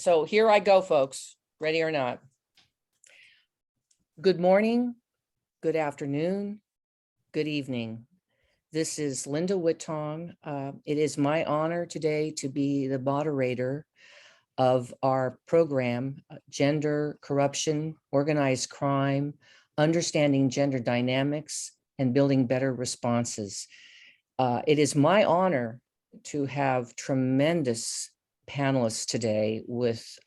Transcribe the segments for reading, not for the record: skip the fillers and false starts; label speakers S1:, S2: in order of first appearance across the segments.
S1: So here I go, folks, ready or not. Good morning, good afternoon, good evening. This is Linda Wittong. It is my honor today to be the moderator of our program, Gender, Corruption, Organized Crime, Understanding Gender Dynamics, and Building Better Responses. It is my honor to have tremendous panelists today with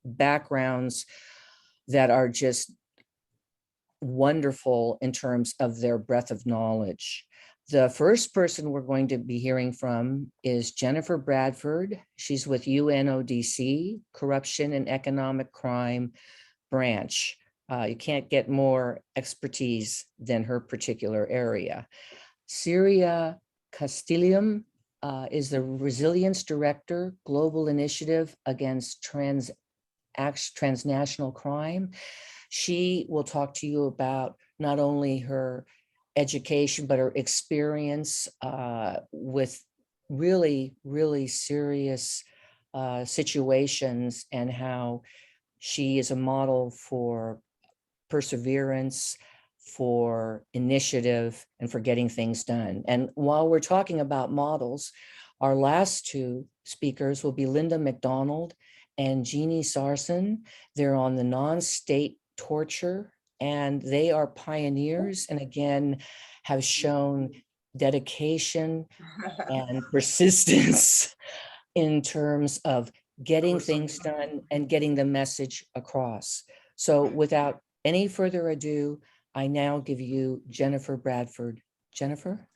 S1: backgrounds that are just wonderful in terms of their breadth of knowledge. The first person we're going to be hearing from is Jennifer Bradford. She's with UNODC, Corruption and Economic Crime Branch. You can't get more expertise than her particular area. Syria Castilium is the Resilience Director, Global Initiative Against Transnational Crime. She will talk to you about not only her education, but her experience with really, really serious situations and how she is a model for perseverance, for initiative, and for getting things done. And while we're talking about models, our last two speakers will be Linda McDonald and Jeannie Sarson. They're on the non-state torture, and they are pioneers and again have shown dedication and persistence in terms of getting things done and getting the message across. So without any further ado, I now give you Jennifer Bradford. Jennifer?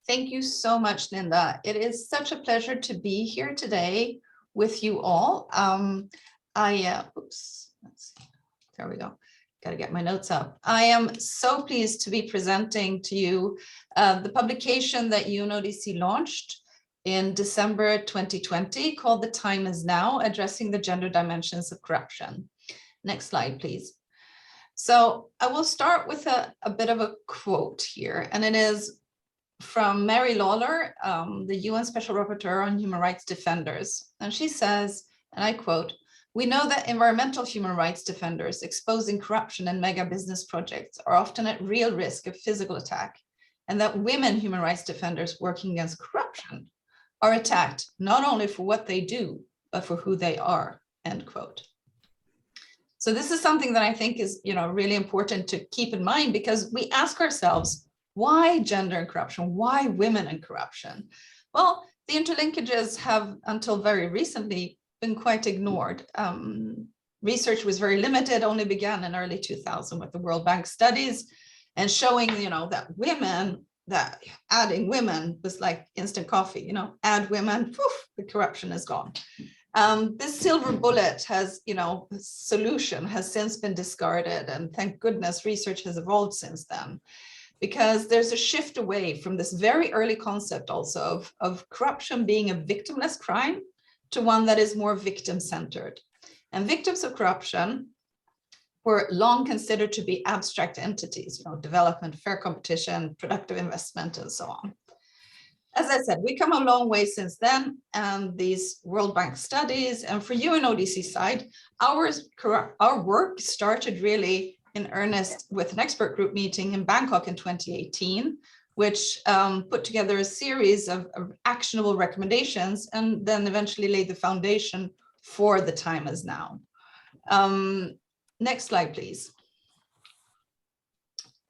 S2: Thank you so much, Linda. It is such a pleasure to be here today with you all. Oops, let's see, there we go. Got to get my notes up. I am so pleased to be presenting to you the publication that UNODC launched in December 2020 called The Time Is Now, Addressing the Gender Dimensions of Corruption. Next slide, please. So I will start with a bit of a quote here, and it is from Mary Lawler, the UN Special Rapporteur on Human Rights Defenders. And she says, and I quote, "We know that environmental human rights defenders exposing corruption in mega business projects are often at real risk of physical attack, and that women human rights defenders working against corruption are attacked not only for what they do, but for who they are," end quote. So this is something that I think is, really important to keep in mind, because we ask ourselves, why gender and corruption? Why women and corruption? Well, the interlinkages have until very recently been quite ignored. Research was very limited, only began in early 2000 with the World Bank studies and showing, that women, that adding women was like instant coffee, add women, poof, the corruption is gone. This silver bullet has, solution has since been discarded, and thank goodness research has evolved since then, because there's a shift away from this very early concept also of corruption being a victimless crime to one that is more victim-centered. And victims of corruption were long considered to be abstract entities, development, fair competition, productive investment, and so on. As I said, we come a long way since then, and these World Bank studies, and for UNODC side, our work started really in earnest with an expert group meeting in Bangkok in 2018, which put together a series of actionable recommendations and then eventually laid the foundation for The Time Is Now. Next slide, please.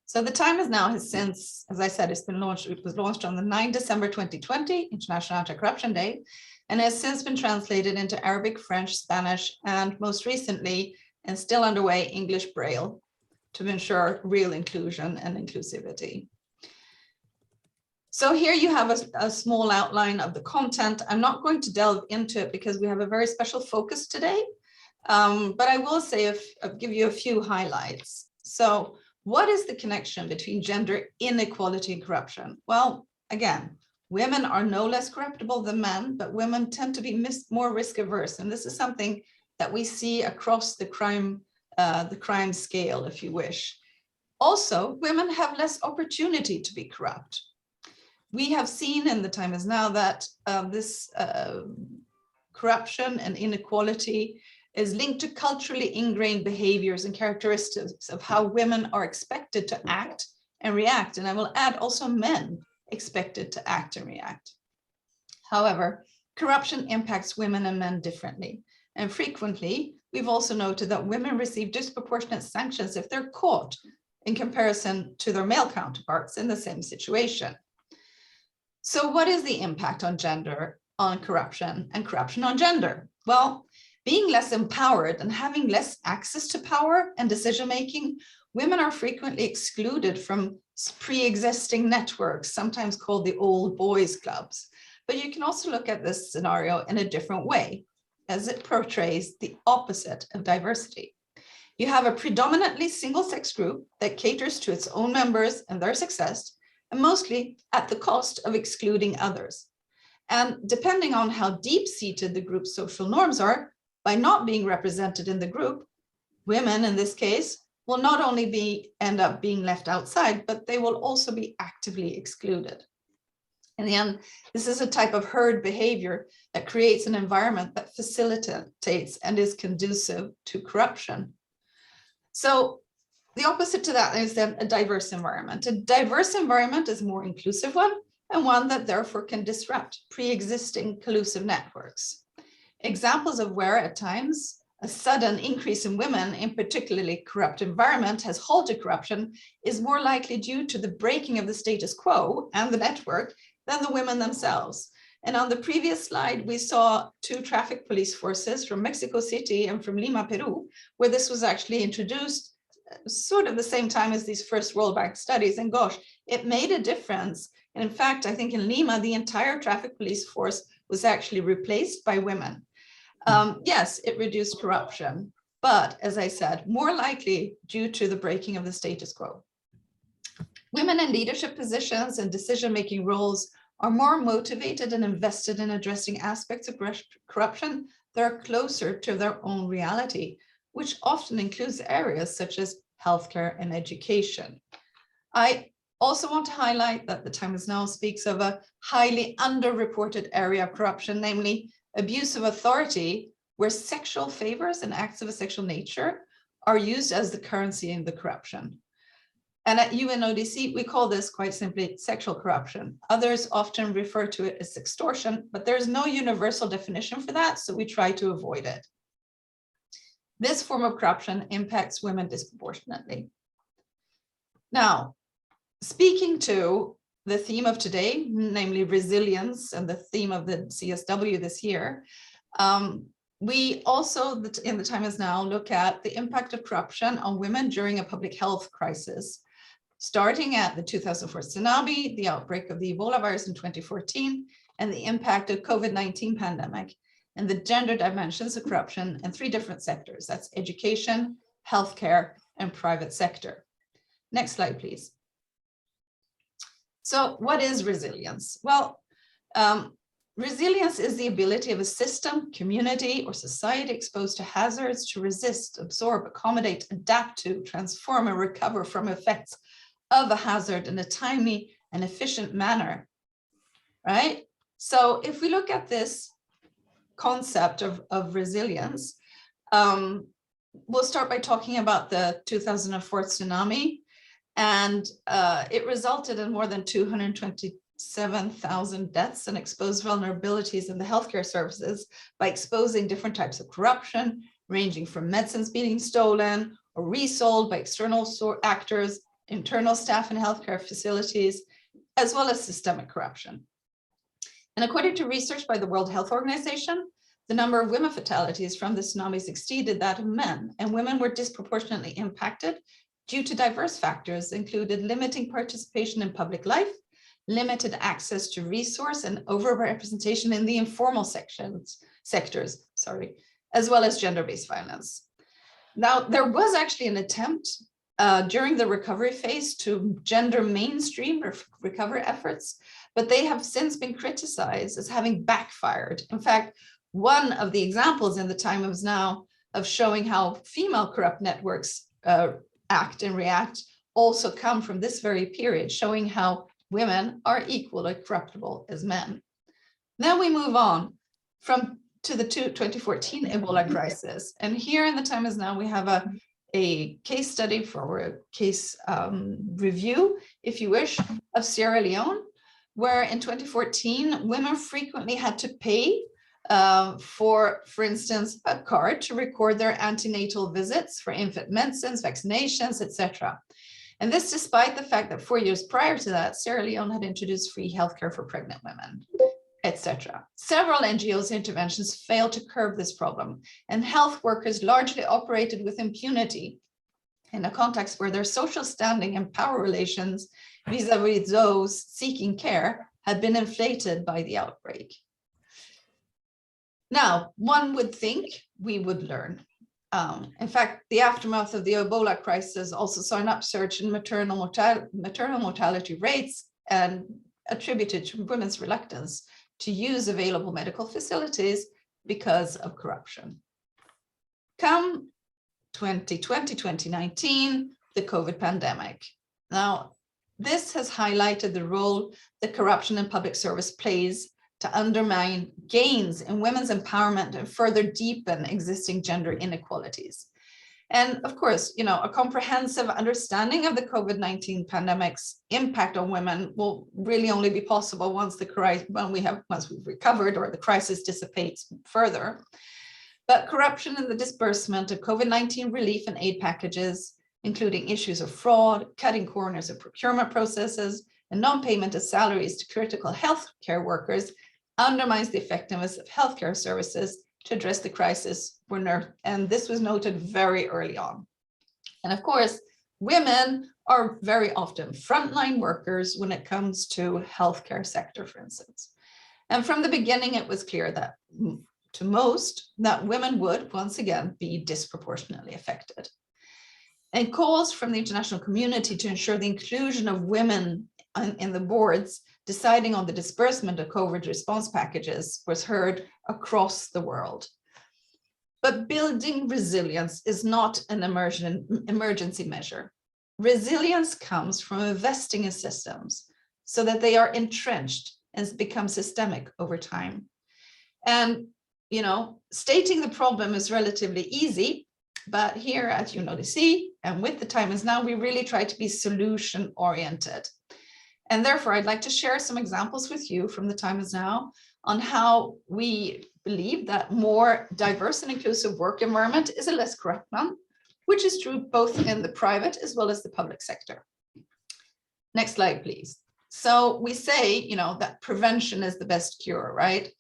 S2: So The Time Is Now has since, as I said, it was launched on the 9th December 2020, International Anti-Corruption Day, and has since been translated into Arabic, French, Spanish, and most recently, and still underway, English Braille, to ensure real inclusion and inclusivity. So here you have a small outline of the content. I'm not going to delve into it because we have a very special focus today, but I will say, give you a few highlights. So what is the connection between gender inequality and corruption? Well, again, women are no less corruptible than men, but women tend to be more risk averse. And this is something that we see across the crime scale, if you wish. Also, women have less opportunity to be corrupt. We have seen in the time is now that this corruption and inequality is linked to culturally ingrained behaviors and characteristics of how women are expected to act and react. And I will add also men expected to act and react. However, corruption impacts women and men differently. And frequently, we've also noted that women receive disproportionate sanctions if they're caught in comparison to their male counterparts in the same situation. So what is the impact on gender, on corruption, and corruption on gender? Well, being less empowered and having less access to power and decision-making, women are frequently excluded from pre-existing networks, sometimes called the old boys clubs. But you can also look at this scenario in a different way, as it portrays the opposite of diversity. You have a predominantly single-sex group that caters to its own members and their success, and mostly at the cost of excluding others. And depending on how deep-seated the group's social norms are, by not being represented in the group, women in this case will not only end up being left outside, but they will also be actively excluded. In the end, this is a type of herd behavior that creates an environment that facilitates and is conducive to corruption. So the opposite to that is then a diverse environment. A diverse environment is a more inclusive one, and one that therefore can disrupt pre-existing collusive networks. Examples of where at times a sudden increase in women in particularly corrupt environment has halted corruption is more likely due to the breaking of the status quo and the network than the women themselves. And on the previous slide, we saw 2 traffic police forces from Mexico City and from Lima, Peru, where this was actually introduced sort of the same time as these first World Bank studies. And gosh, it made a difference. And in fact, I think in Lima, the entire traffic police force was actually replaced by women. Yes, it reduced corruption, but as I said, more likely due to the breaking of the status quo. Women in leadership positions and decision-making roles are more motivated and invested in addressing aspects of corruption that are closer to their own reality, which often includes areas such as healthcare and education. I also want to highlight that the Time Is Now speaks of a highly underreported area of corruption, namely abuse of authority, where sexual favors and acts of a sexual nature are used as the currency in the corruption. And at UNODC, we call this quite simply sexual corruption. Others often refer to it as extortion, but there's no universal definition for that, so we try to avoid it. This form of corruption impacts women disproportionately. Now, speaking to the theme of today, namely resilience, and the theme of the CSW this year, we also, in the Time Is Now, look at the impact of corruption on women during a public health crisis, starting at the 2004 tsunami, the outbreak of the Ebola virus in 2014, and the impact of COVID-19 pandemic, and the gender dimensions of corruption in 3 different sectors. That's education, healthcare, and private sector. Next slide, please. So what is resilience? Well, resilience is the ability of a system, community, or society exposed to hazards to resist, absorb, accommodate, adapt to, transform, and recover from effects of a hazard in a timely and efficient manner, right? So if we look at this concept of resilience, we'll start by talking about the 2004 tsunami. And it resulted in more than 227,000 deaths and exposed vulnerabilities in the healthcare services by exposing different types of corruption, ranging from medicines being stolen or resold by external actors, internal staff in healthcare facilities, as well as systemic corruption. And according to research by the World Health Organization, the number of women fatalities from the tsunamis exceeded that of men, and women were disproportionately impacted due to diverse factors, included limiting participation in public life, limited access to resource, and overrepresentation in the informal sectors, as well as gender-based violence. Now, there was actually an attempt during the recovery phase to gender mainstream recovery efforts, but they have since been criticized as having backfired. In fact, one of the examples in the Time Is Now of showing how female corrupt networks act and react also come from this very period, showing how women are equally corruptible as men. Then we move on to the 2014 Ebola crisis. And here in The Time Is Now, we have a case study for a case review, if you wish, of Sierra Leone, where in 2014, women frequently had to pay for instance, a card to record their antenatal visits for infant medicines, vaccinations, etc. And this despite the fact that 4 years prior to that, Sierra Leone had introduced free healthcare for pregnant women, etc. Several NGOs' interventions failed to curb this problem, and health workers largely operated with impunity in a context where their social standing and power relations vis-a-vis those seeking care had been inflated by the outbreak. Now, one would think we would learn. In fact, the aftermath of the Ebola crisis also saw an upsurge in maternal mortality rates and attributed to women's reluctance to use available medical facilities because of corruption. Come 2020, 2019, the COVID pandemic. Now, this has highlighted the role that corruption in public service plays to undermine gains in women's empowerment and further deepen existing gender inequalities. And of course, a comprehensive understanding of the COVID-19 pandemic's impact on women will really only be possible once we've recovered or the crisis dissipates further. But corruption in the disbursement of COVID-19 relief and aid packages, including issues of fraud, cutting corners of procurement processes, and non-payment of salaries to critical healthcare workers, undermines the effectiveness of healthcare services to address the crisis, and this was noted very early on. And of course, women are very often frontline workers when it comes to healthcare sector, for instance. And from the beginning, it was clear that to most, that women would once again be disproportionately affected. And calls from the international community to ensure the inclusion of women in the boards deciding on the disbursement of COVID response packages was heard across the world. But building resilience is not an emergency measure. Resilience comes from investing in systems so that they are entrenched and become systemic over time. And, stating the problem is relatively easy, but here at UNODC and with The Time Is Now, we really try to be solution oriented. And therefore, I'd like to share some examples with you from The Time Is Now on how we believe that more diverse and inclusive work environment is a less corrupt one, which is true both in the private as well as the public sector. Next slide, please. So we say, that prevention is the best cure, right?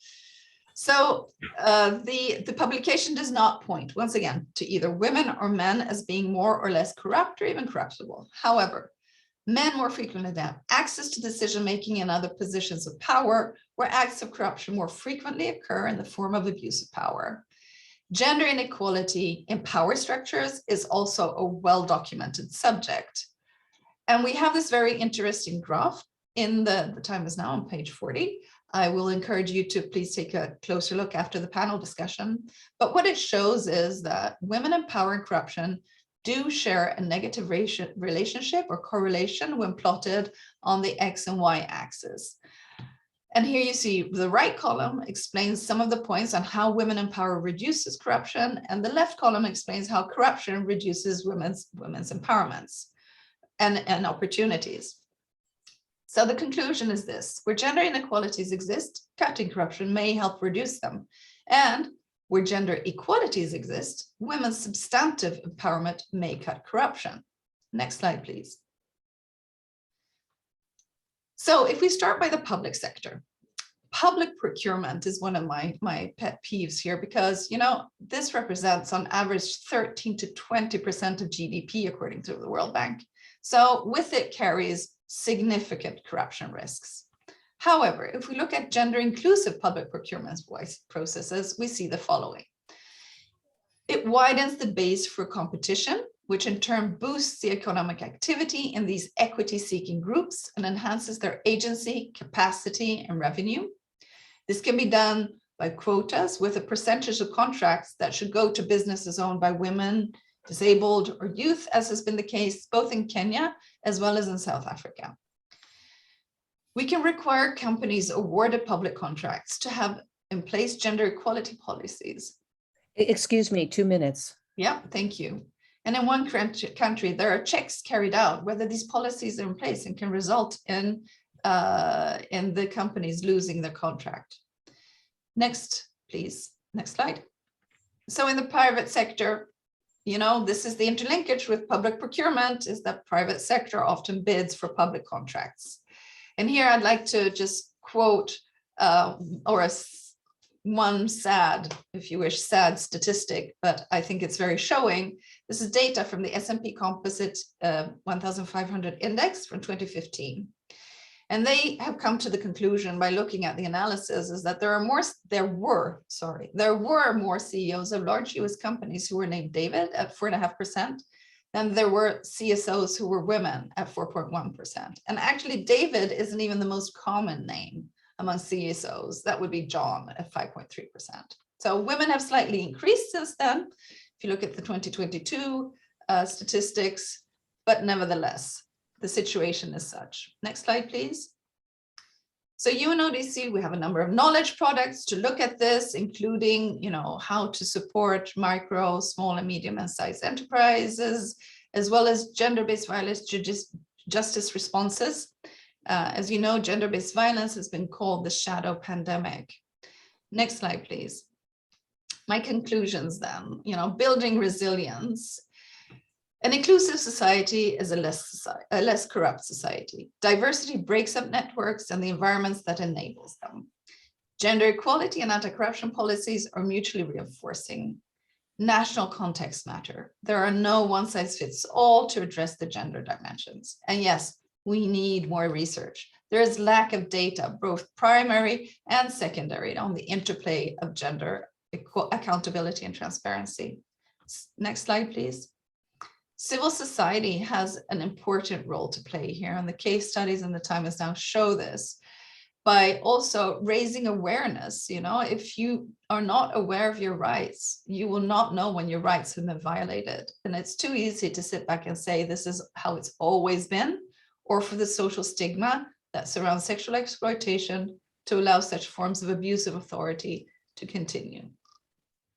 S2: So the publication does not point, once again, to either women or men as being more or less corrupt or even corruptible. However, men more frequently have access to decision-making in other positions of power, where acts of corruption more frequently occur in the form of abuse of power. Gender inequality in power structures is also a well-documented subject. And we have this very interesting graph in the Time Is Now on page 40. I will encourage you to please take a closer look after the panel discussion. But what it shows is that women in power and corruption do share a negative relationship or correlation when plotted on the X and Y axis. And here you see the right column explains some of the points on how women in power reduces corruption, and the left column explains how corruption reduces women's empowerments and opportunities. So the conclusion is this: where gender inequalities exist, cutting corruption may help reduce them. And where gender equalities exist, women's substantive empowerment may cut corruption. Next slide, please. So if we start by the public sector, public procurement is one of my pet peeves here because, this represents on average 13 to 20% of GDP, according to the World Bank. So with it carries significant corruption risks. However, if we look at gender inclusive public procurement processes, we see the following. It widens the base for competition, which in turn boosts the economic activity in these equity-seeking groups and enhances their agency, capacity, and revenue. This can be done by quotas with a percentage of contracts that should go to businesses owned by women, disabled, or youth, as has been the case both in Kenya as well as in South Africa. We can require companies awarded public contracts to have in place gender equality policies.
S1: Excuse me, 2 minutes.
S2: Yeah, thank you. And in one country, there are checks carried out whether these policies are in place and can result in the companies losing their contract. Next, please. Next slide. So in the private sector, this is the interlinkage with public procurement, is that private sector often bids for public contracts. And here I'd like to just quote one sad, if you wish, sad statistic, but I think it's very showing. This is data from the S&P Composite 1500 Index from 2015. And they have come to the conclusion by looking at the analysis is that there were more CEOs of large US companies who were named David at 4.5%, than there were CSOs who were women at 4.1%. And actually, David isn't even the most common name among CSOs. That would be John at 5.3%. So women have slightly increased since then, if you look at the 2022 statistics, but nevertheless, the situation is such. Next slide, please. So UNODC, we have a number of knowledge products to look at this, including, how to support micro, small and medium and sized enterprises, as well as gender-based violence justice responses. As you know, gender-based violence has been called the shadow pandemic. Next slide, please. My conclusions then, building resilience. An inclusive society is a less corrupt society. Diversity breaks up networks and the environments that enables them. Gender equality and anti-corruption policies are mutually reinforcing. National context matter. There are no one-size-fits-all to address the gender dimensions. And yes, we need more research. There is lack of data, both primary and secondary, on the interplay of gender accountability and transparency. Next slide, please. Civil society has an important role to play here, and the case studies and the time is now show this by also raising awareness. If you are not aware of your rights, you will not know when your rights have been violated. And it's too easy to sit back and say, this is how it's always been, or for the social stigma that surrounds sexual exploitation to allow such forms of abuse of authority to continue.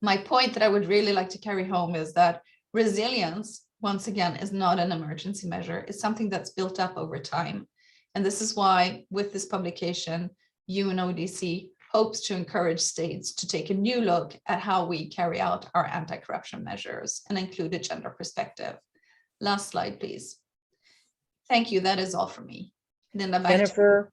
S2: My point that I would really like to carry home is that resilience, once again, is not an emergency measure. It's something that's built up over time. And this is why, with this publication, UNODC hopes to encourage states to take a new look at how we carry out our anti-corruption measures and include a gender perspective. Last slide, please. Thank you. That is all for me. Linda, back
S1: Jennifer,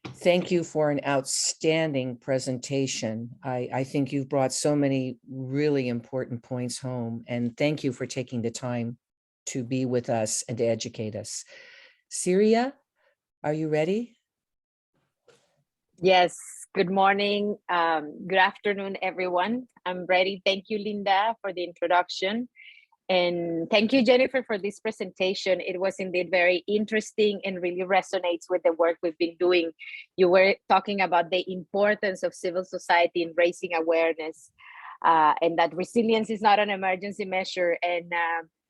S1: thank you for an outstanding presentation. I think you've brought so many really important points home, and thank you for taking the time to be with us and to educate us. Syria, are you ready?
S3: Yes, good morning. Good afternoon, everyone. I'm ready. Thank you, Linda, for the introduction. And thank you, Jennifer, for this presentation. It was indeed very interesting and really resonates with the work we've been doing. You were talking about the importance of civil society in raising awareness, and that resilience is not an emergency measure. And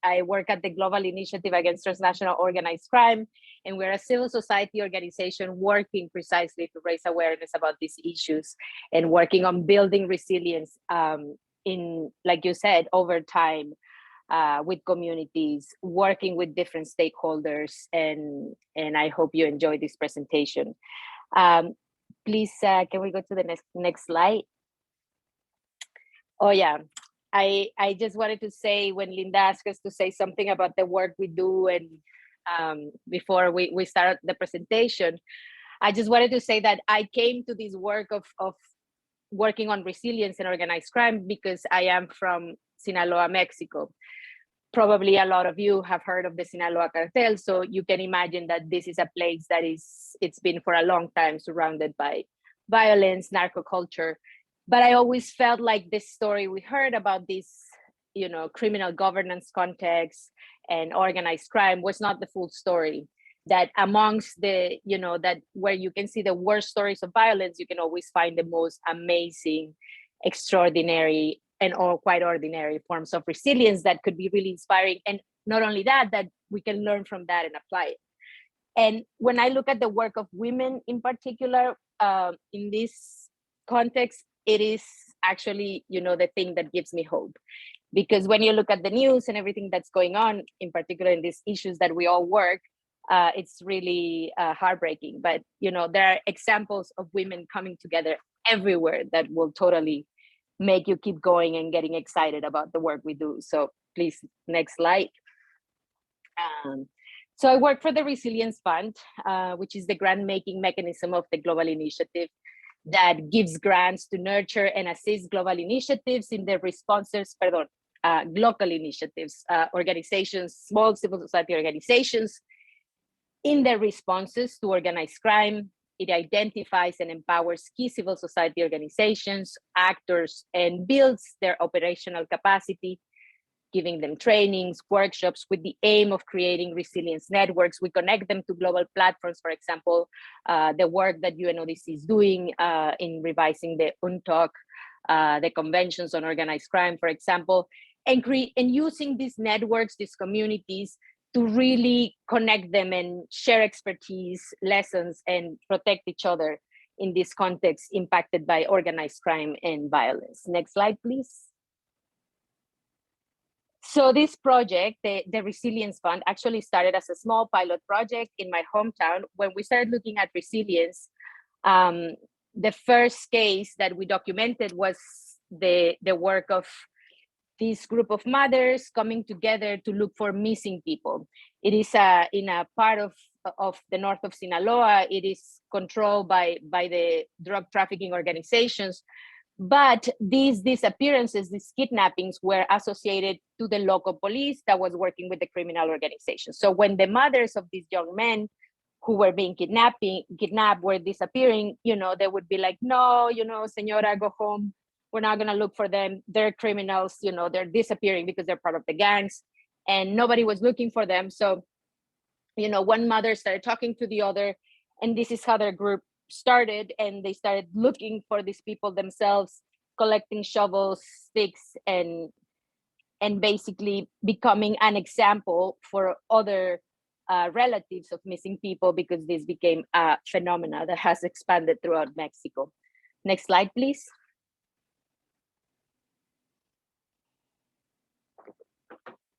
S3: I work at the Global Initiative Against Transnational Organized Crime, and we're a civil society organization working precisely to raise awareness about these issues and working on building resilience in, like you said, over time with communities, working with different stakeholders, and I hope you enjoy this presentation. Please, can we go to the next slide? Oh yeah. I just wanted to say, when Linda asked us to say something about the work we do, and before we start the presentation, I just wanted to say that I came to this work of working on resilience and organized crime because I am from Sinaloa, Mexico. Probably a lot of you have heard of the Sinaloa cartel, so you can imagine that this is a place that it's been for a long time surrounded by violence, narco culture. But I always felt like this story we heard about this, criminal governance context and organized crime was not the full story. That amongst the, that where you can see the worst stories of violence, you can always find the most amazing, extraordinary, and or quite ordinary forms of resilience that could be really inspiring. And not only that, that we can learn from that and apply it. And when I look at the work of women in particular, in this context, it is actually, the thing that gives me hope. Because when you look at the news and everything that's going on, in particular in these issues that we all work, it's really heartbreaking. But, there are examples of women coming together everywhere that will totally make you keep going and getting excited about the work we do. So please, next slide. So I work for the Resilience Fund, which is the grant-making mechanism of the Global Initiative that gives grants to nurture and assist global initiatives in their local initiatives, organizations, small civil society organizations, in their responses to organized crime. It identifies and empowers key civil society organizations, actors, and builds their operational capacity, giving them trainings, workshops with the aim of creating resilience networks. We connect them to global platforms, for example, the work that UNODC is doing in revising the UNTOC, the conventions on organized crime, for example, and using these networks, these communities, to really connect them and share expertise, lessons, and protect each other in this context impacted by organized crime and violence. Next slide, please. So this project, the Resilience Fund, actually started as a small pilot project in my hometown. When we started looking at resilience, the first case that we documented was the work of this group of mothers coming together to look for missing people. It is in a part of the north of Sinaloa. It is controlled by the drug trafficking organizations. But these disappearances, these kidnappings, were associated to the local police that was working with the criminal organization. So when the mothers of these young men who were being kidnapped were disappearing, they would be like, no, señora, go home. We're not going to look for them. They're criminals, they're disappearing because they're part of the gangs, and nobody was looking for them. So, one mother started talking to the other, and this is how their group started, and they started looking for these people themselves, collecting shovels, sticks, and basically becoming an example for other relatives of missing people, because this became a phenomena that has expanded throughout Mexico. Next slide, please.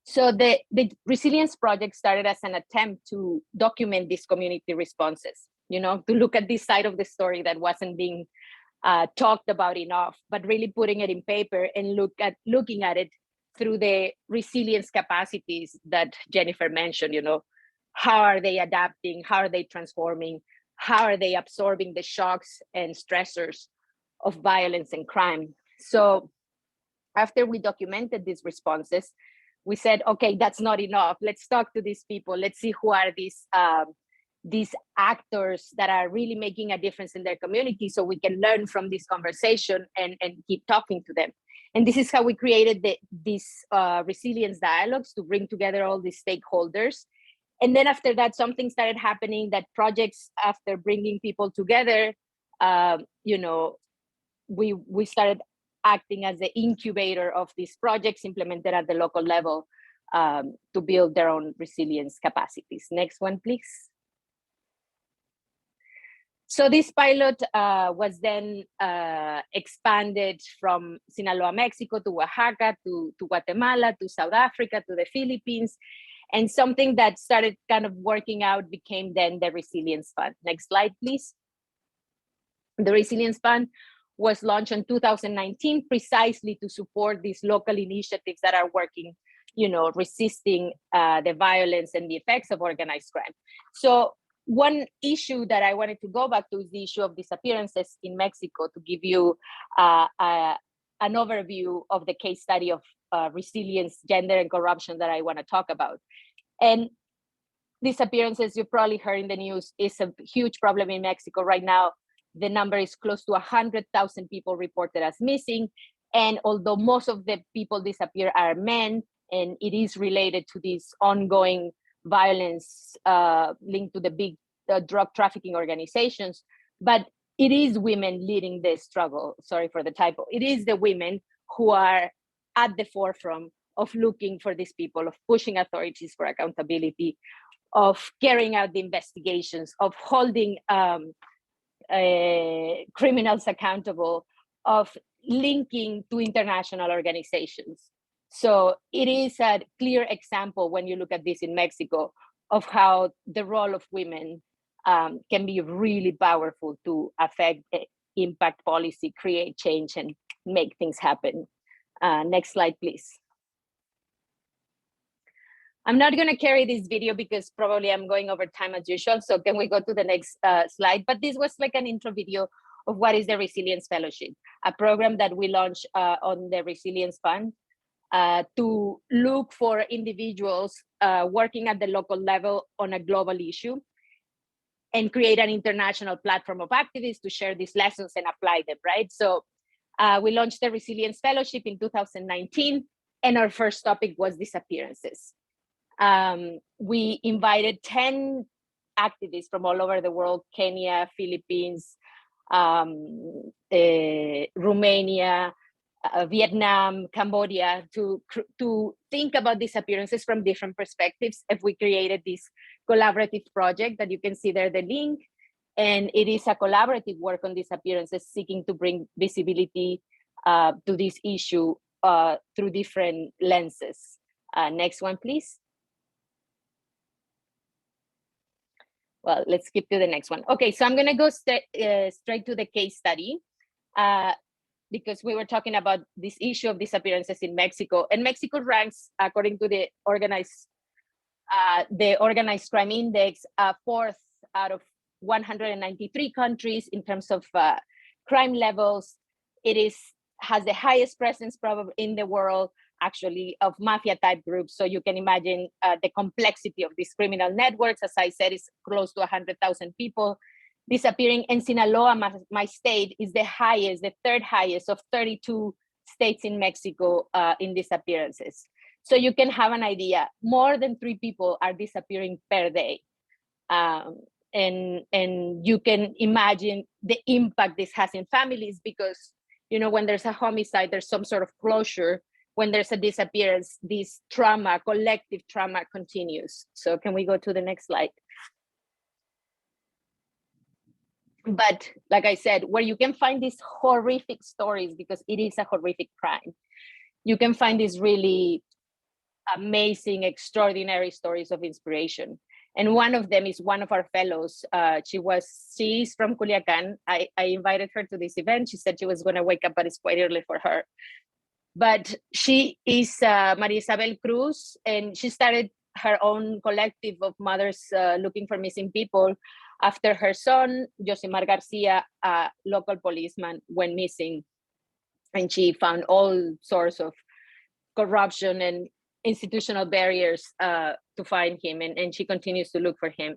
S3: So the Resilience Project started as an attempt to document these community responses, to look at this side of the story that wasn't being talked about enough, but really putting it in paper and looking at it through the resilience capacities that Jennifer mentioned. How are they adapting? How are they transforming? How are they absorbing the shocks and stressors of violence and crime? So after we documented these responses, we said, okay, that's not enough. Let's talk to these people. Let's see who are these actors that are really making a difference in their community, so we can learn from this conversation and keep talking to them. And this is how we created these resilience dialogues to bring together all these stakeholders. And then after that, something started happening, that projects, after bringing people together, we started acting as the incubator of these projects implemented at the local level to build their own resilience capacities. Next one, please. So this pilot was then expanded from Sinaloa, Mexico, to Oaxaca, to Guatemala, to South Africa, to the Philippines. And something that started kind of working out became then the Resilience Fund. Next slide, please. The Resilience Fund was launched in 2019 precisely to support these local initiatives that are working, resisting the violence and the effects of organized crime. So one issue that I wanted to go back to is the issue of disappearances in Mexico, to give you an overview of the case study of resilience, gender, and corruption that I want to talk about. And disappearances, you probably heard in the news, is a huge problem in Mexico right now. The number is close to 100,000 people reported as missing. And although most of the people disappear are men, and it is related to this ongoing violence linked to the big drug trafficking organizations, but it is women leading the struggle. Sorry for the typo. It is the women who are at the forefront of looking for these people, of pushing authorities for accountability, of carrying out the investigations, of holding criminals accountable, of linking to international organizations. So it is a clear example when you look at this in Mexico of how the role of women can be really powerful to affect, impact policy, create change, and make things happen. Next slide, please. I'm not going to carry this video because probably I'm going over time as usual. So can we go to the next slide? But this was like an intro video of what is the Resilience Fellowship, a program that we launched on the Resilience Fund to look for individuals working at the local level on a global issue and create an international platform of activists to share these lessons and apply them, right? So we launched the Resilience Fellowship in 2019, and our first topic was disappearances. We invited 10 activists from all over the world, Kenya, Philippines, Romania, Vietnam, Cambodia, to think about disappearances from different perspectives. If we created this collaborative project that you can see there, the link, and it is a collaborative work on disappearances seeking to bring visibility to this issue through different lenses. Next one, please. Well, let's skip to the next one. Okay, so I'm going to go straight to the case study because we were talking about this issue of disappearances in Mexico. And Mexico ranks, according to the organized crime index, 4th out of 193 countries in terms of crime levels. It has the highest presence probably in the world, actually, of mafia type groups. So you can imagine the complexity of these criminal networks. As I said, it's close to 100,000 people disappearing. And Sinaloa, my state, is the highest, the third highest of 32 states in Mexico in disappearances. So you can have an idea, more than 3 people are disappearing per day. And you can imagine the impact this has in families because, you know, when there's a homicide, there's some sort of closure. When there's a disappearance, this trauma, collective trauma continues. So can we go to the next slide? But like I said, where you can find these horrific stories, because it is a horrific crime, you can find these really amazing, extraordinary stories of inspiration. And one of them is one of our fellows. She's from Culiacan. I invited her to this event. She said she was going to wake up, but it's quite early for her. But she is Maria Isabel Cruz, and she started her own collective of mothers looking for missing people after her son, Josimar Garcia, a local policeman, went missing. And she found all sorts of corruption and institutional barriers to find him, and she continues to look for him.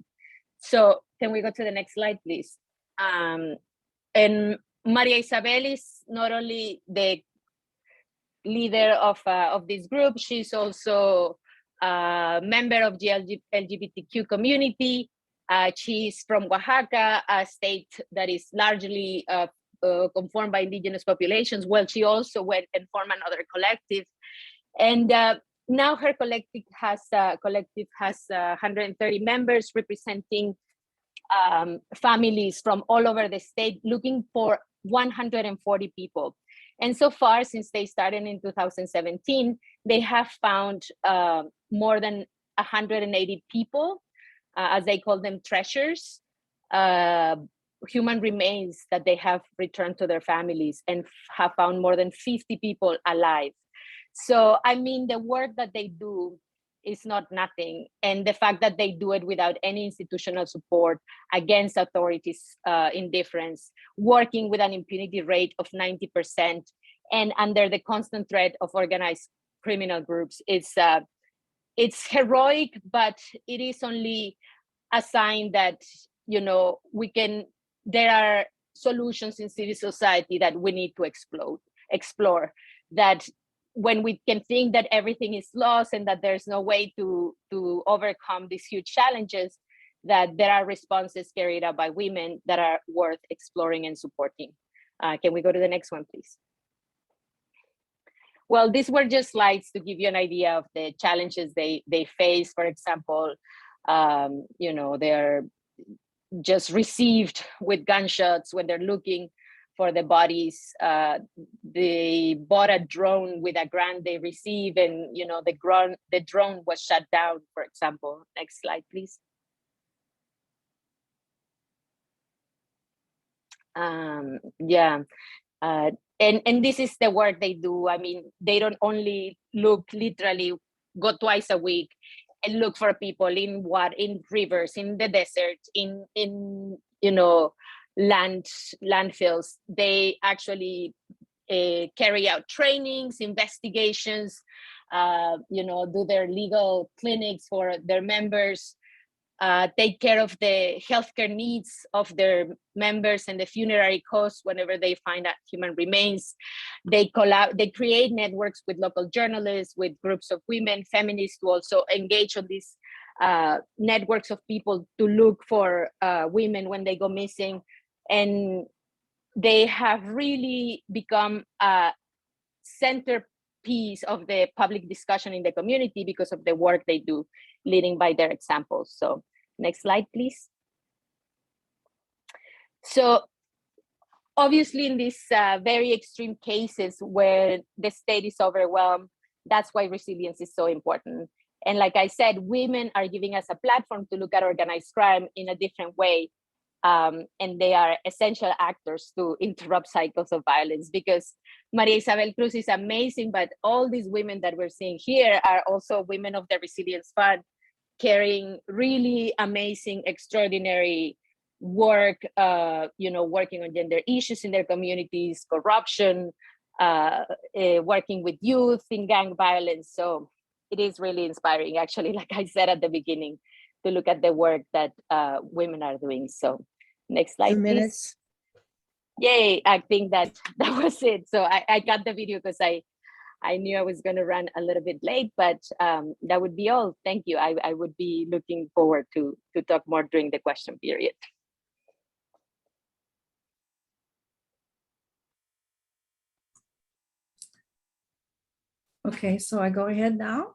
S3: So can we go to the next slide, please? And Maria Isabel is not only the leader of this group, she's also a member of the LGBTQ community. She's from Oaxaca, a state that is largely conformed by indigenous populations. Well, she also went and formed another collective. And now her collective has 130 members representing families from all over the state, looking for 140 people. And so far, since they started in 2017, they have found more than 180 people, as they call them, treasures, human remains that they have returned to their families, and have found more than 50 people alive. So, I mean, the work that they do is not nothing. And the fact that they do it without any institutional support, against authorities' indifference, working with an impunity rate of 90%, and under the constant threat of organized criminal groups, it's heroic, but it is only a sign that, you know, there are solutions in civil society that we need to explore, that when we can think that everything is lost and that there's no way to overcome these huge challenges, that there are responses carried out by women that are worth exploring and supporting. Can we go to the next one, please? Well, these were just slides to give you an idea of the challenges they face. For example, You know, they're just received with gunshots when they're looking for the bodies. They bought a drone with a grant they receive, and you know, the drone was shut down, for example. Next slide, please. Yeah. And this is the work they do. I mean, they don't only look, literally go twice a week and look for people in rivers, in the desert, in you know, landfills. They actually carry out trainings, investigations, you know, do their legal clinics for their members, take care of the healthcare needs of their members and the funerary costs whenever they find out human remains. They create networks with local journalists, with groups of women, feminists, to also engage on these networks of people to look for women when they go missing. And they have really become a centerpiece of the public discussion in the community because of the work they do, leading by their examples. So next slide, please. So obviously in these very extreme cases where the state is overwhelmed, that's why resilience is so important. And like I said, women are giving us a platform to look at organized crime in a different way. And they are essential actors to interrupt cycles of violence, because Maria Isabel Cruz is amazing, but all these women that we're seeing here are also women of the Resilience Fund, carrying really amazing, extraordinary work, you know, working on gender issues in their communities, corruption, working with youth in gang violence. So it is really inspiring, actually, like I said at the beginning, to look at the work that women are doing. So next slide,
S1: 2 minutes.
S3: Please. Yay, I think that was it. So I got the video because I knew I was going to run a little bit late, but that would be all. Thank you. I would be looking forward to talk more during the question period.
S4: Okay, so I go ahead now.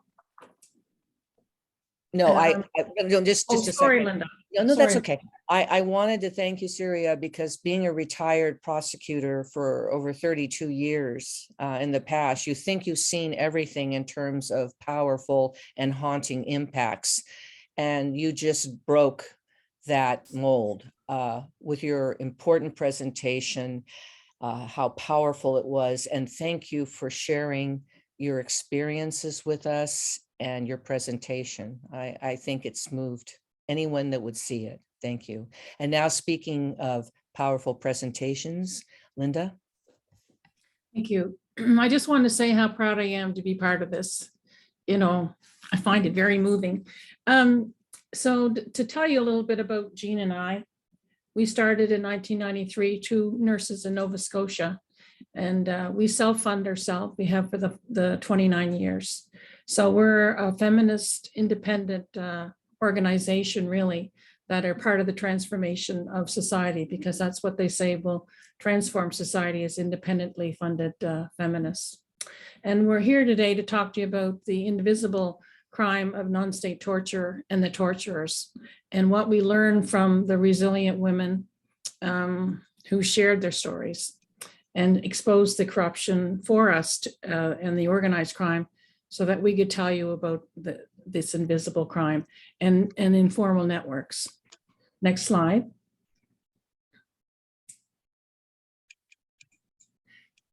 S1: No, no, just a
S4: Sorry,
S1: second.
S4: Linda.
S1: No, that's
S4: Sorry.
S1: okay. I wanted to thank you, Syria, because being a retired prosecutor for over 32 years in the past, you think you've seen everything in terms of powerful and haunting impacts. And you just broke that mold with your important presentation, how powerful it was. And thank you for sharing your experiences with us and your presentation. I think it's moved anyone that would see it. Thank you. And now, speaking of powerful presentations, Linda.
S4: Thank you. I just wanted to say how proud I am to be part of this. You know, I find it very moving. So to tell you a little bit about Jean and I, we started in 1993, 2 nurses in Nova Scotia, and we self-fund ourselves. We have for the 29 years. So we're a feminist, independent organization, really, that are part of the transformation of society, because that's what they say will transform society, as independently funded feminists. And we're here today to talk to you about the invisible crime of non-state torture and the torturers, and what we learn from the resilient women who shared their stories and exposed the corruption for us and the organized crime, so that we could tell you about this invisible crime and informal networks. Next slide.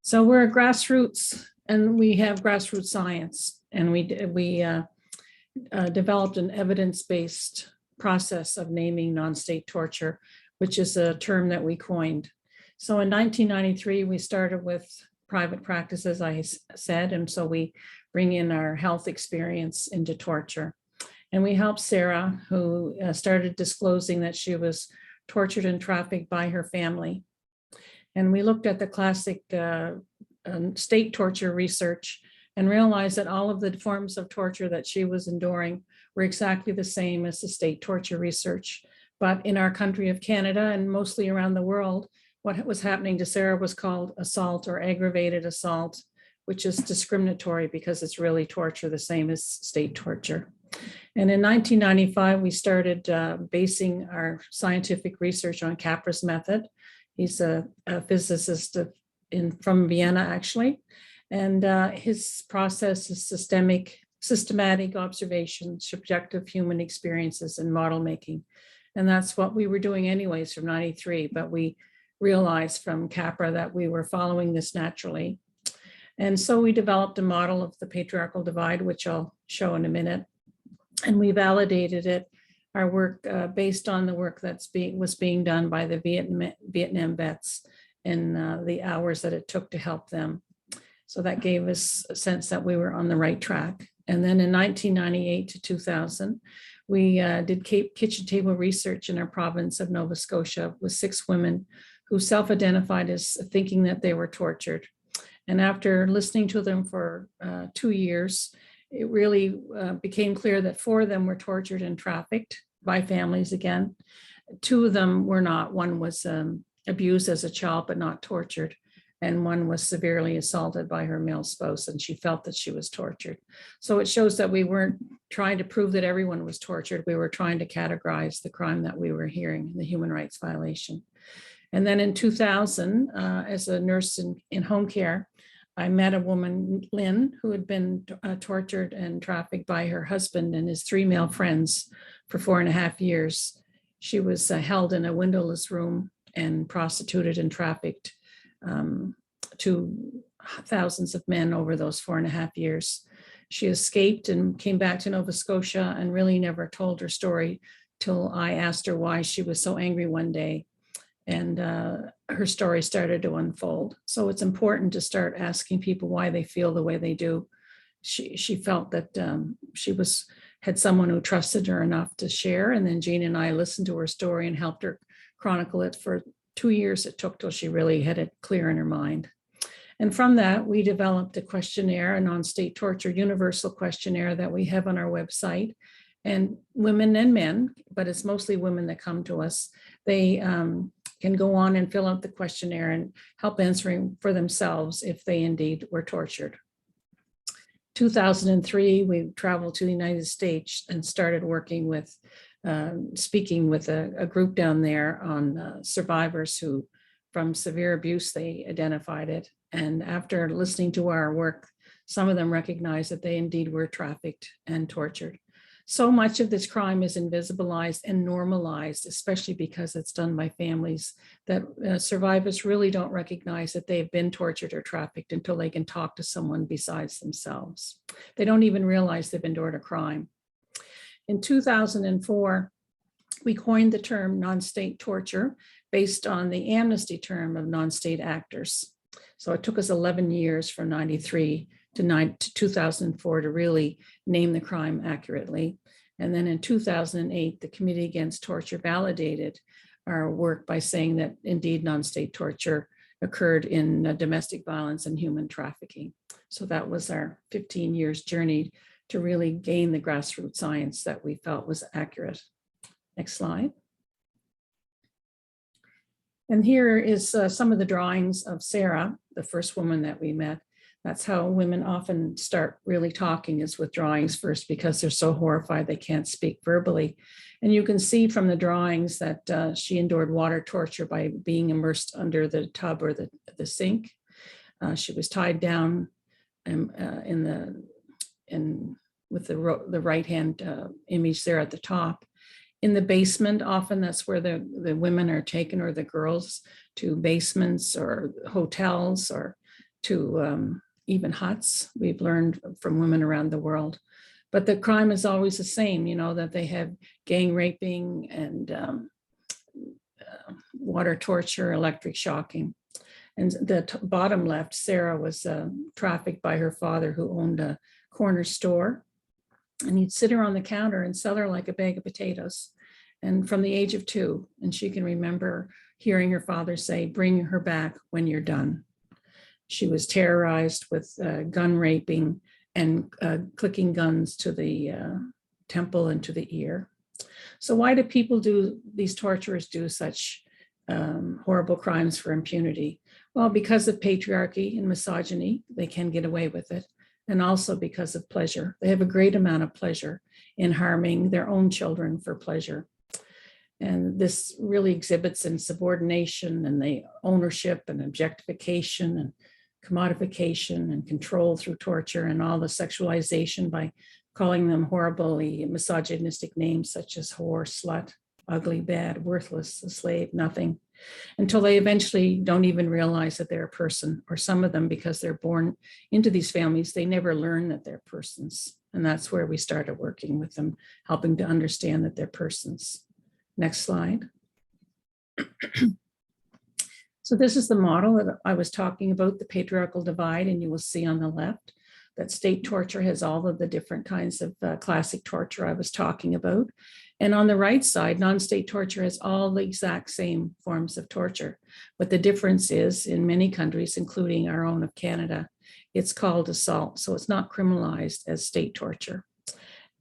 S4: So we're a grassroots, and we have grassroots science, and we developed an evidence-based process of naming non-state torture, which is a term that we coined. So in 1993, we started with private practice, as I said, and so we bring in our health experience into torture. And we helped Sarah, who started disclosing that she was tortured and trafficked by her family. And we looked at the classic state torture research and realized that all of the forms of torture that she was enduring were exactly the same as the state torture research. But in our country of Canada, and mostly around the world, what was happening to Sarah was called assault or aggravated assault, which is discriminatory because it's really torture, the same as state torture. And in 1995, we started basing our scientific research on Capra's method. He's a physicist from Vienna, actually. And his process is systematic observation, subjective human experiences, and model making. And that's what we were doing anyways from 93, but we realized from Capra that we were following this naturally. And so we developed a model of the patriarchal divide, which I'll show in a minute. And we validated it, our work based on the work that was being done by the Vietnam vets and the hours that it took to help them. So that gave us a sense that we were on the right track. And then in 1998 to 2000, we did kitchen table research in our province of Nova Scotia with 6 women who self-identified as thinking that they were tortured. And after listening to them for 2 years, it really became clear that 4 of them were tortured and trafficked by families again. 2 of them were not. One was abused as a child, but not tortured. And one was severely assaulted by her male spouse, and she felt that she was tortured. So it shows that we weren't trying to prove that everyone was tortured. We were trying to categorize the crime that we were hearing, the human rights violation. And then in 2000, as a nurse in home care, I met a woman, Lynn, who had been tortured and trafficked by her husband and his 3 male friends for 4.5 years. She was held in a windowless room and prostituted and trafficked to thousands of men over those 4.5 years. She escaped and came back to Nova Scotia and really never told her story till I asked her why she was so angry one day. And her story started to unfold. So it's important to start asking people why they feel the way they do. She felt that she had someone who trusted her enough to share. And then Jean and I listened to her story and helped her chronicle it for 2 years. It took till she really had it clear in her mind. And from that, we developed a questionnaire, a non-state torture universal questionnaire that we have on our website. And women and men, but it's mostly women that come to us, they can go on and fill out the questionnaire and help answering for themselves if they indeed were tortured. 2003, we traveled to the United States and started working with, speaking with a group down there on survivors who, from severe abuse, they identified it. And after listening to our work, some of them recognized that they indeed were trafficked and tortured. So much of this crime is invisibilized and normalized, especially because it's done by families, that survivors really don't recognize that they've been tortured or trafficked until they can talk to someone besides themselves. They don't even realize they've endured a crime. In 2004, we coined the term non-state torture based on the amnesty term of non-state actors. So it took us 11 years from 93 to 2004 to really name the crime accurately. And then in 2008, the Committee Against Torture validated our work by saying that indeed non-state torture occurred in domestic violence and human trafficking. So that was our 15 years journey to really gain the grassroots science that we felt was accurate. Next slide. And here is some of the drawings of Sarah, the first woman that we met. That's how women often start really talking, is with drawings first, because they're so horrified they can't speak verbally. And you can see from the drawings that she endured water torture by being immersed under the tub or the sink. She was tied down with the right hand image there at the top. In the basement, often that's where the women are taken, or the girls, to basements or hotels or to even huts. We've learned from women around the world. But the crime is always the same, you know, that they have gang raping and water torture, electric shocking. And the bottom left, Sarah was trafficked by her father, who owned a corner store. And he'd sit her on the counter and sell her like a bag of potatoes. And from the age of 2, and she can remember hearing her father say, "Bring her back when you're done." She was terrorized with gun raping and clicking guns to the temple and to the ear. So why do these torturers do such horrible crimes for impunity? Well, because of patriarchy and misogyny, they can get away with it. and also because of pleasure. They have a great amount of pleasure in harming their own children for pleasure. And this really exhibits in subordination and the ownership and objectification and commodification and control through torture, and all the sexualization by calling them horribly misogynistic names such as whore, slut, ugly, bad, worthless, a slave, nothing, until they eventually don't even realize that they're a person. Or some of them, because they're born into these families, they never learn that they're persons. And that's where we started working with them, helping to understand that they're persons. Next slide. So this is the model that I was talking about, the patriarchal divide, and you will see on the left that state torture has all of the different kinds of classic torture I was talking about. And on the right side, non-state torture has all the exact same forms of torture. But the difference is, in many countries, including our own of Canada, it's called assault. So it's not criminalized as state torture.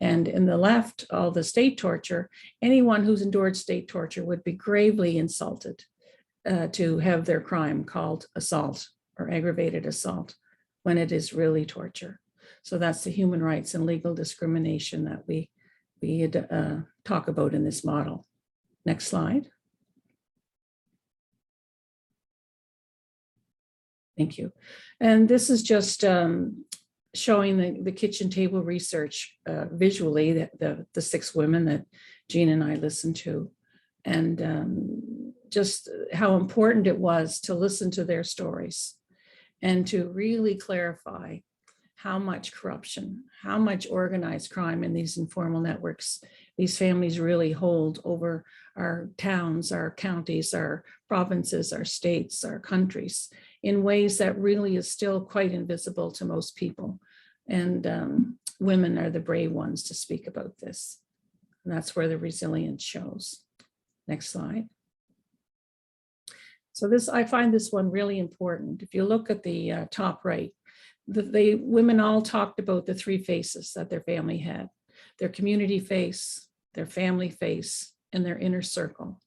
S4: And in the left, all the state torture, anyone who's endured state torture would be gravely insulted to have their crime called assault or aggravated assault when it is really torture. So that's the human rights and legal discrimination that we talk about in this model. Next slide. Thank you. And this is just showing the kitchen table research visually, the 6 women that Jean and I listened to, and just how important it was to listen to their stories and to really clarify how much corruption, how much organized crime in these informal networks these families really hold over our towns, our counties, our provinces, our states, our countries, in ways that really is still quite invisible to most people. And women are the brave ones to speak about this. And that's where the resilience shows. Next slide. So I find this one really important. If you look at the top right, the women all talked about the 3 faces that their family had: their community face, their family face, and their inner circle.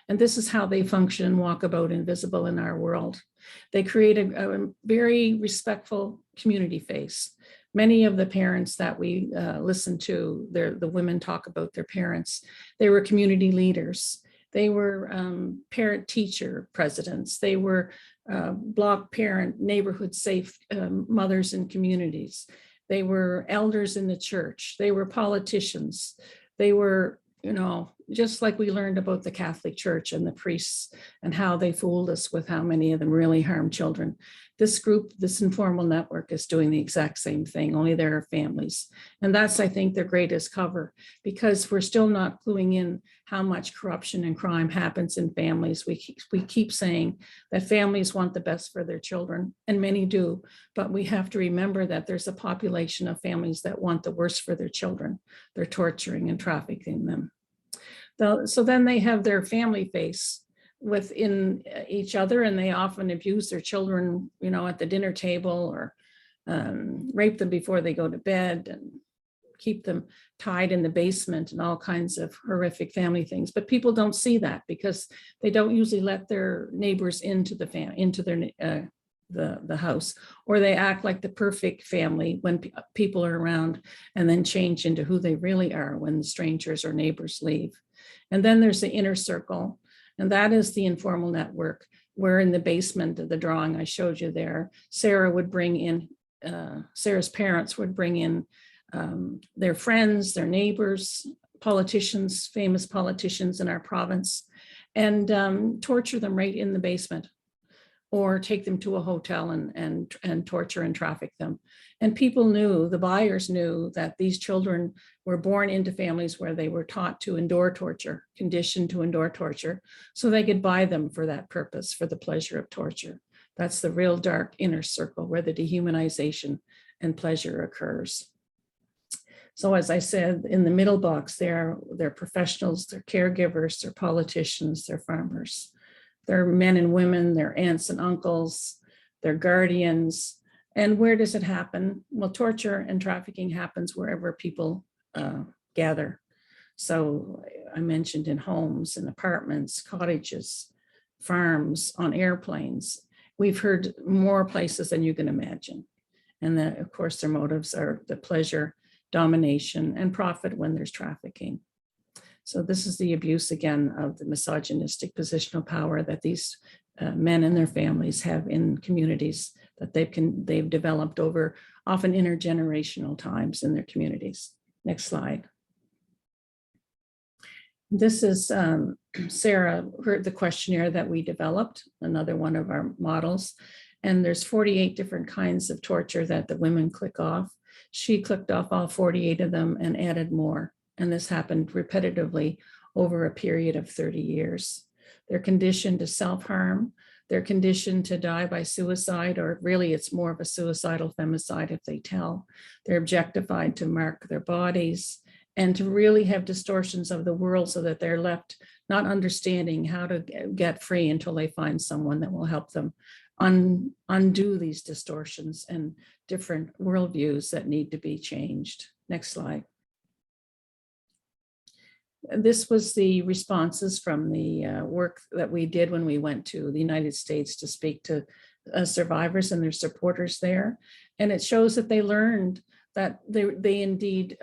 S4: And this is how they function and walk about invisible in our world. They create a very respectful community face. Many of the parents that we listen to, the women talk about their parents. They were community leaders. They were parent-teacher presidents. They were block parent, neighborhood safe mothers in communities. They were elders in the church. They were politicians. They were, just like we learned about the Catholic Church and the priests and how they fooled us with how many of them really harm children. This group, this informal network, is doing the exact same thing, only there are families. And that's, I think, their greatest cover, because we're still not cluing in how much corruption and crime happens in families. We keep saying that families want the best for their children, and many do, but we have to remember that there's a population of families that want the worst for their children. They're torturing and trafficking them. So then they have their family face within each other, and they often abuse their children, at the dinner table, or rape them before they go to bed, and keep them tied in the basement, and all kinds of horrific family things. But people don't see that, because they don't usually let their neighbors into the house, or they act like the perfect family when people are around, and then change into who they really are when the strangers or neighbors leave. And then there's the inner circle, and that is the informal network, where in the basement of the drawing I showed you there, Sarah's parents would bring in their friends, their neighbors, politicians, famous politicians in our province, and torture them right in the basement, or take them to a hotel and torture and traffic them. And people knew, the buyers knew, that these children were born into families where they were taught to endure torture, conditioned to endure torture, so they could buy them for that purpose, for the pleasure of torture. That's the real dark inner circle where the dehumanization and pleasure occurs. So as I said, in the middle box, they're professionals, they're caregivers, they're politicians, they're farmers. They're men and women, they're aunts and uncles, they're guardians. And where does it happen? Well, torture and trafficking happens wherever people gather. So I mentioned in homes, in apartments, cottages, farms, on airplanes. We've heard more places than you can imagine. And then, of course, their motives are the pleasure, domination, and profit when there's trafficking. So this is the abuse, again, of the misogynistic positional power that these men and their families have in communities that they've developed over often intergenerational times in their communities. Next slide. This is Sarah, the questionnaire that we developed, another one of our models. And there's 48 different kinds of torture that the women click off. She clicked off all 48 of them and added more. And this happened repetitively over a period of 30 years. They're conditioned to self-harm. They're conditioned to die by suicide, or really it's more of a suicidal femicide if they tell. They're objectified to mark their bodies and to really have distortions of the world so that they're left not understanding how to get free until they find someone that will help them undo these distortions and different worldviews that need to be changed. Next slide. This was the responses from the work that we did when we went to the United States to speak to survivors and their supporters there. And it shows that they learned that they indeed,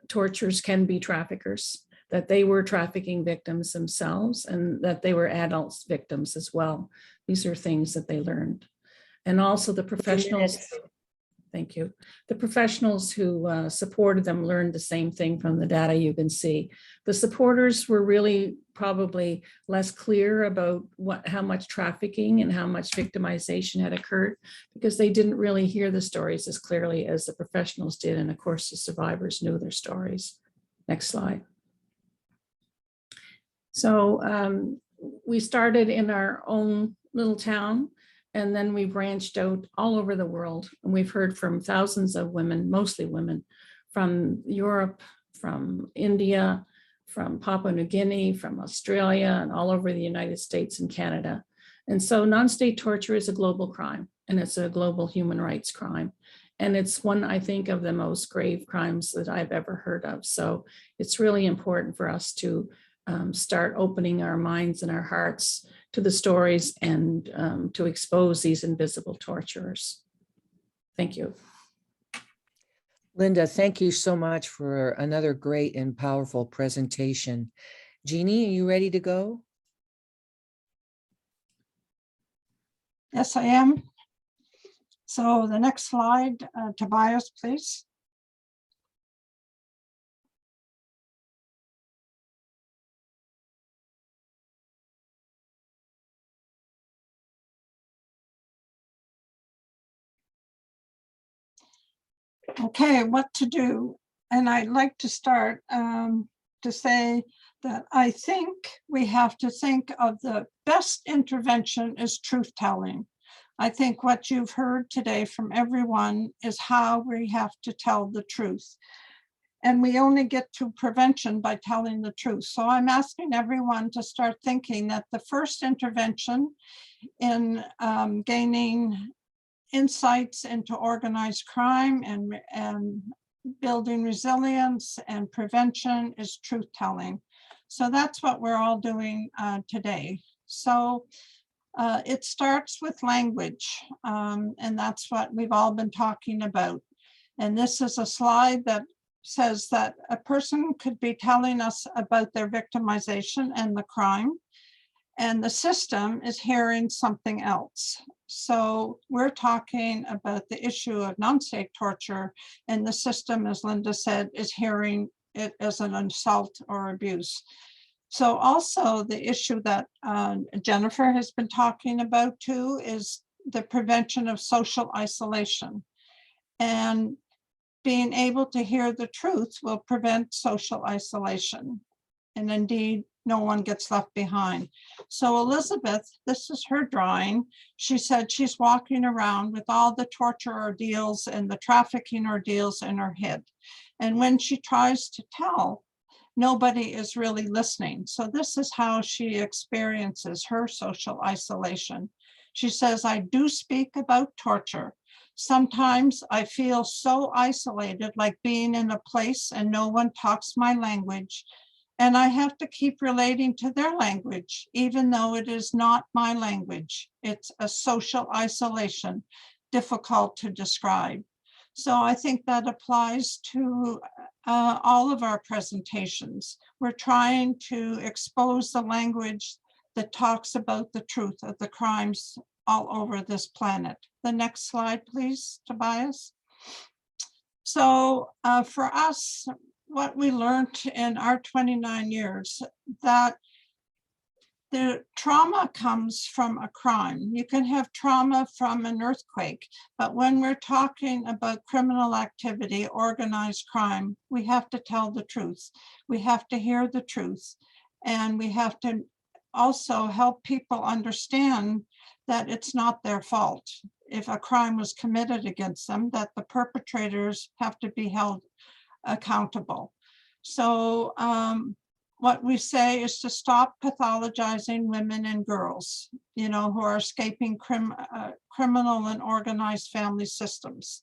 S4: torturers can be traffickers, that they were trafficking victims themselves, and that they were adults victims as well. These are things that they learned. And also the professionals. Thank you. The professionals who supported them learned the same thing from the data you can see. The supporters were really probably less clear about how much trafficking and how much victimization had occurred, because they didn't really hear the stories as clearly as the professionals did. And of course, the survivors knew their stories. Next slide. So we started in our own little town, and then we branched out all over the world. And we've heard from thousands of women, mostly women, from Europe, from India, from Papua New Guinea, from Australia, and all over the United States and Canada. And so non-state torture is a global crime, and it's a global human rights crime. And it's one, I think, of the most grave crimes that I've ever heard of. So it's really important for us to start opening our minds and our hearts to the stories and to expose these invisible torturers. Thank you.
S1: Linda, thank you so much for another great and powerful presentation. Jeannie, are you ready to go?
S5: Yes, I am. So the next slide, Tobias, please. Okay, what to do? And I'd like to start to say that I think we have to think of the best intervention is truth-telling. I think what you've heard today from everyone is how we have to tell the truth. And we only get to prevention by telling the truth. So I'm asking everyone to start thinking that the first intervention in gaining insights into organized crime and building resilience and prevention is truth-telling. So that's what we're all doing today. So it starts with language, and that's what we've all been talking about. And this is a slide that says that a person could be telling us about their victimization and the crime, and the system is hearing something else. So we're talking about the issue of non-state torture, and the system, as Linda said, is hearing it as an assault or abuse. So also the issue that Jennifer has been talking about too is the prevention of social isolation. And being able to hear the truth will prevent social isolation. And indeed, no one gets left behind. So Elizabeth, this is her drawing. She said she's walking around with all the torture ordeals and the trafficking ordeals in her head. And when she tries to tell, nobody is really listening. So this is how she experiences her social isolation. She says, I do speak about torture. Sometimes I feel so isolated, like being in a place and no one talks my language. And I have to keep relating to their language, even though it is not my language. It's a social isolation. difficult to describe. So I think that applies to all of our presentations. We're trying to expose the language that talks about the truth of the crimes all over this planet. The next slide, please, Tobias. So for us, what we learned in our 29 years, that the trauma comes from a crime. You can have trauma from an earthquake, but when we're talking about criminal activity, organized crime, we have to tell the truth. We have to hear the truth, and we have to also help people understand that it's not their fault. If a crime was committed against them, that the perpetrators have to be held accountable. So what we say is to stop pathologizing women and girls, you know, who are escaping criminal and organized family systems.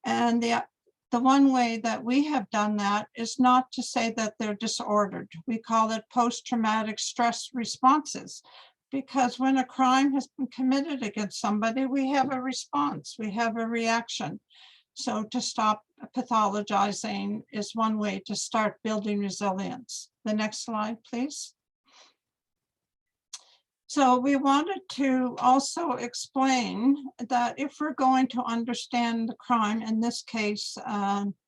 S5: And the one way that we have done that is not to say that they're disordered. We call it post-traumatic stress responses, because when a crime has been committed against somebody, we have a response, we have a reaction. So to stop pathologizing is one way to start building resilience. The next slide, please. So we wanted to also explain that if we're going to understand the crime, in this case,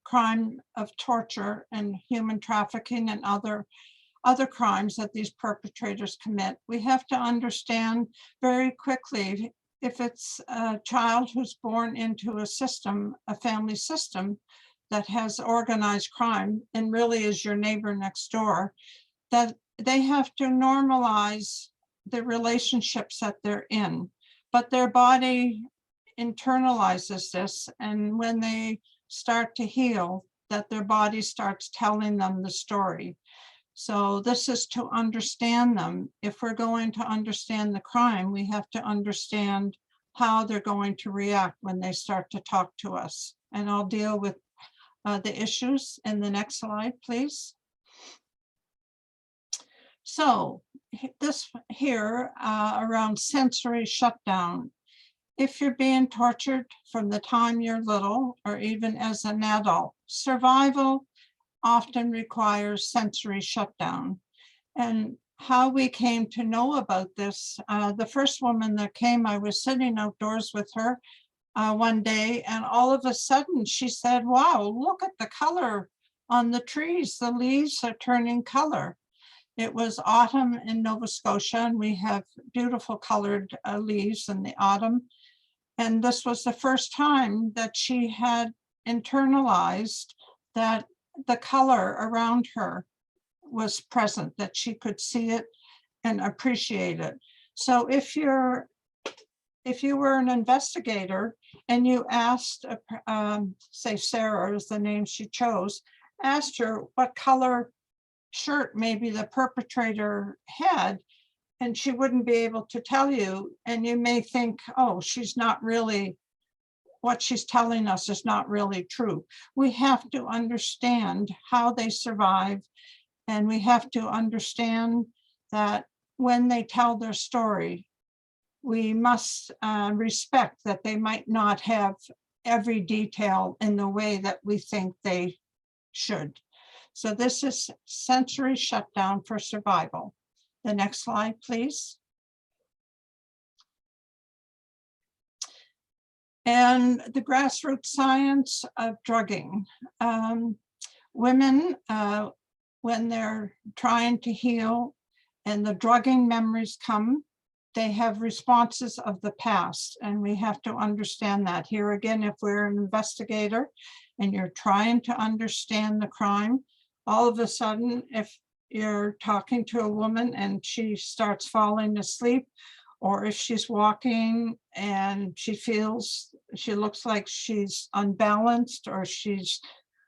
S5: crime of torture and human trafficking and other crimes that these perpetrators commit, we have to understand very quickly if it's a child who's born into a system, a family system that has organized crime and really is your neighbor next door, that they have to normalize the relationships that they're in, but their body internalizes this, and when they start to heal, that their body starts telling them the story. So this is to understand them. If we're going to understand the crime, we have to understand how they're going to react when they start to talk to us. And I'll deal with the issues in the next slide, please. So this here around sensory shutdown. If you're being tortured from the time you're little or even as an adult, survival often requires sensory shutdown. And how we came to know about this, the first woman that came, I was sitting outdoors with her one day, and all of a sudden she said, wow, look at the color on the trees. The leaves are turning color. It was autumn in Nova Scotia, and we have beautiful colored leaves in the autumn. And this was the first time that she had internalized that the color around her was present, that she could see it and appreciate it. So if you were an investigator and you asked, say Sarah is the name she chose, asked her what color shirt maybe the perpetrator had, and she wouldn't be able to tell you, and you may think, oh, she's not really, what she's telling us is not really true. We have to understand how they survive, and we have to understand that when they tell their story, we must respect that they might not have every detail in the way that we think they should. So this is sensory shutdown for survival. The next slide, please. And the grassroots science of drugging. Women, when they're trying to heal and the drugging memories come, they have responses of the past, and we have to understand that. Here again, if we're an investigator and you're trying to understand the crime, all of a sudden, if you're talking to a woman and she starts falling asleep, or if she's walking and she looks like she's unbalanced, or she's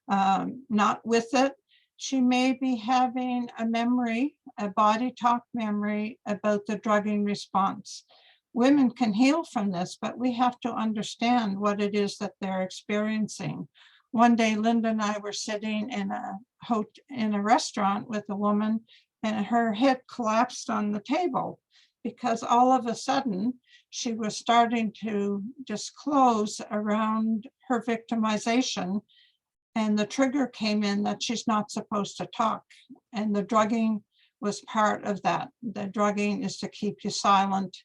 S5: not with it, she may be having a memory, a body talk memory about the drugging response. Women can heal from this, but we have to understand what it is that they're experiencing. One day, Linda and I were sitting in a restaurant with a woman, and her head collapsed on the table. because all of a sudden she was starting to disclose around her victimization, and the trigger came in that she's not supposed to talk, and the drugging was part of that. The drugging is to keep you silent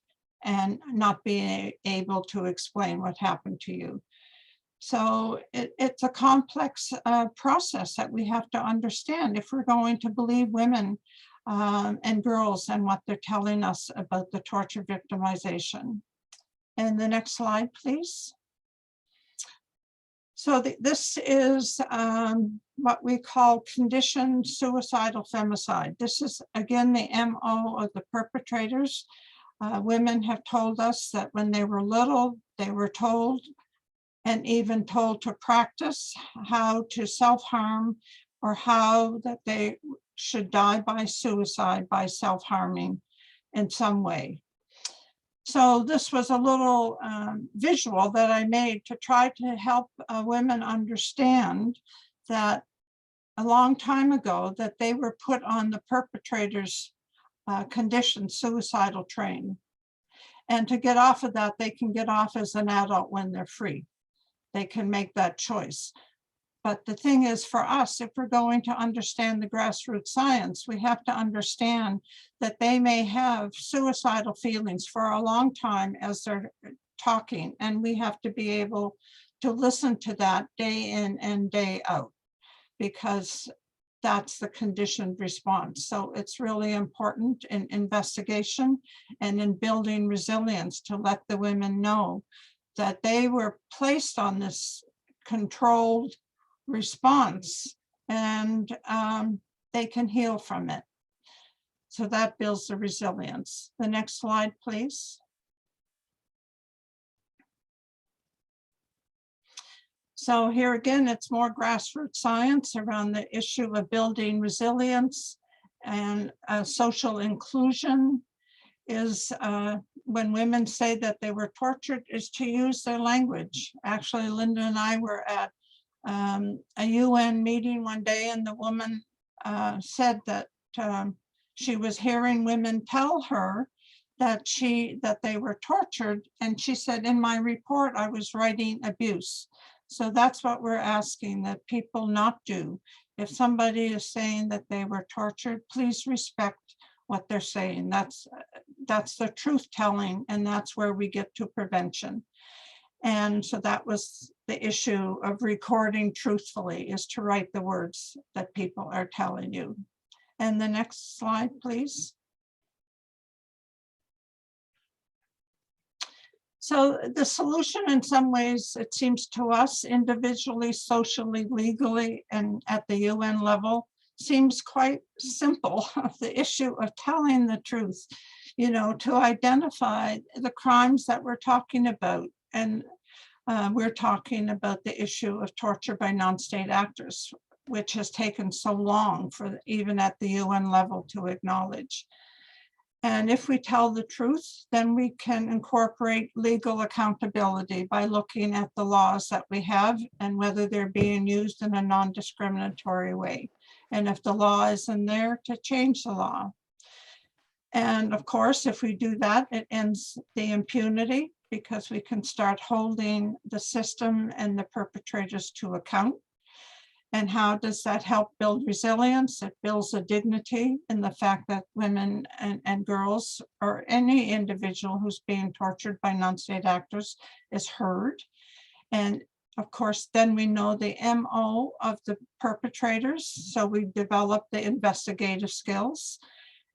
S5: and not being able to explain what happened to you. So it's a complex process that we have to understand if we're going to believe women and girls and what they're telling us about the torture victimization. And the next slide, please. So this is what we call conditioned suicidal femicide. This is, again, the MO of the perpetrators. Women have told us that when they were little, they were told and even told to practice how to self-harm, or how that they should die by suicide, by self-harming in some way. So this was a little visual that I made to try to help women understand that a long time ago that they were put on the perpetrator's conditioned suicidal train. And to get off of that, they can get off as an adult when they're free. They can make that choice. But the thing is, for us, if we're going to understand the grassroots science, we have to understand that they may have suicidal feelings for a long time as they're talking, and we have to be able to listen to that day in and day out, because that's the conditioned response. So it's really important in investigation and in building resilience to let the women know that they were placed on this controlled response, and they can heal from it. So that builds the resilience. The next slide, please. So here again, it's more grassroots science around the issue of building resilience, and social inclusion is when women say that they were tortured, is to use their language. Actually, Linda and I were at a UN meeting one day, and the woman said that she was hearing women tell her that they were tortured, and she said, in my report I was writing abuse. So that's what we're asking that people not do. If somebody is saying that they were tortured, please respect what they're saying. That's the truth telling, and that's where we get to prevention. And so that was the issue of recording truthfully, is to write the words that people are telling you. And the next slide, please. So the solution, in some ways, it seems to us, individually, socially, legally, and at the UN level, seems quite simple. The issue of telling the truth, you know, to identify the crimes that we're talking about. And we're talking about the issue of torture by non-state actors, which has taken so long for even at the UN level to acknowledge. And if we tell the truth, then we can incorporate legal accountability by looking at the laws that we have and whether they're being used in a non-discriminatory way. And if the law isn't there, to change the law. And of course, if we do that, it ends the impunity, because we can start holding the system and the perpetrators to account. And how does that help build resilience? It builds a dignity in the fact that women and girls, or any individual who's being tortured by non-state actors, is heard. And of course, then we know the MO of the perpetrators. So we develop the investigative skills.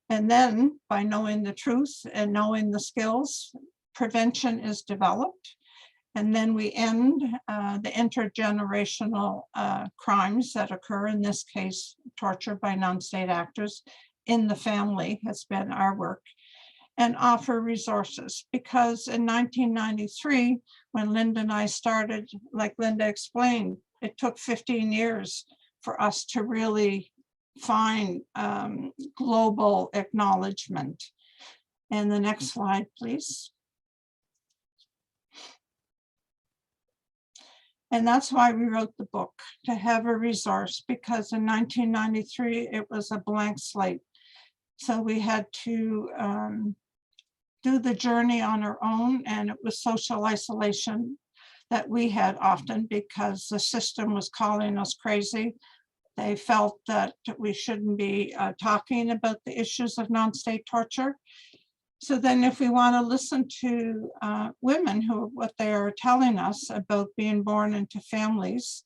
S5: And then by knowing the truth and knowing the skills, prevention is developed. And then we end the intergenerational crimes that occur, in this case, torture by non-state actors in the family has been our work, and offer resources. Because in 1993, when Linda and I started, like Linda explained, it took 15 years for us to really find global acknowledgement. And the next slide, please. And that's why we wrote the book, to have a resource, because in 1993, it was a blank slate. So we had to do the journey on our own, and it was social isolation that we had often because the system was calling us crazy. They felt that we shouldn't be talking about the issues of non-state torture. So then if we want to listen to women who what they are telling us about being born into families,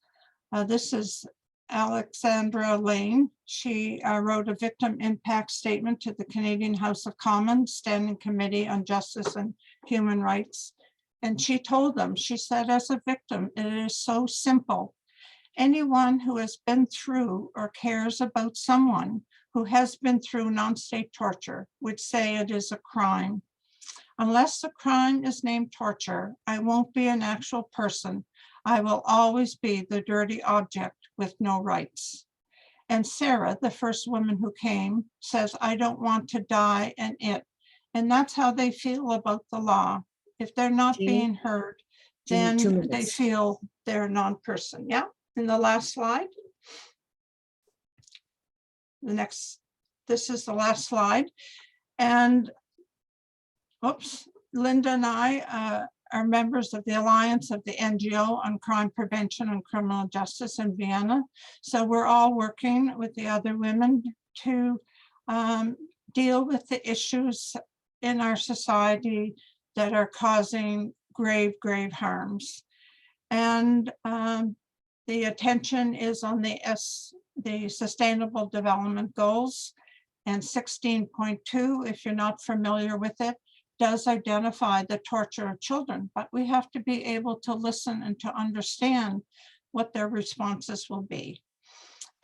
S5: this is Alexandra Lane. She wrote a victim impact statement to the Canadian House of Commons Standing Committee on Justice and Human Rights. And she told them, she said, as a victim, it is so simple. Anyone who has been through or cares about someone who has been through non-state torture would say it is a crime. Unless the crime is named torture, I won't be an actual person. I will always be the dirty object with no rights. And Sarah, the first woman who came, says, I don't want to die in it. And that's how they feel about the law. If they're not
S1: Jeannie?
S5: being heard,
S1: Jeannie, 2
S5: then they
S1: minutes.
S5: feel they're a non-person. Yeah, in the last slide. This is the last slide. And oops, Linda and I are members of the Alliance of the NGO on Crime Prevention and Criminal Justice in Vienna. So we're all working with the other women to deal with the issues in our society that are causing grave, grave harms. And the attention is on the Sustainable Development Goals, and 16.2, if you're not familiar with it, does identify the torture of children, but we have to be able to listen and to understand what their responses will be.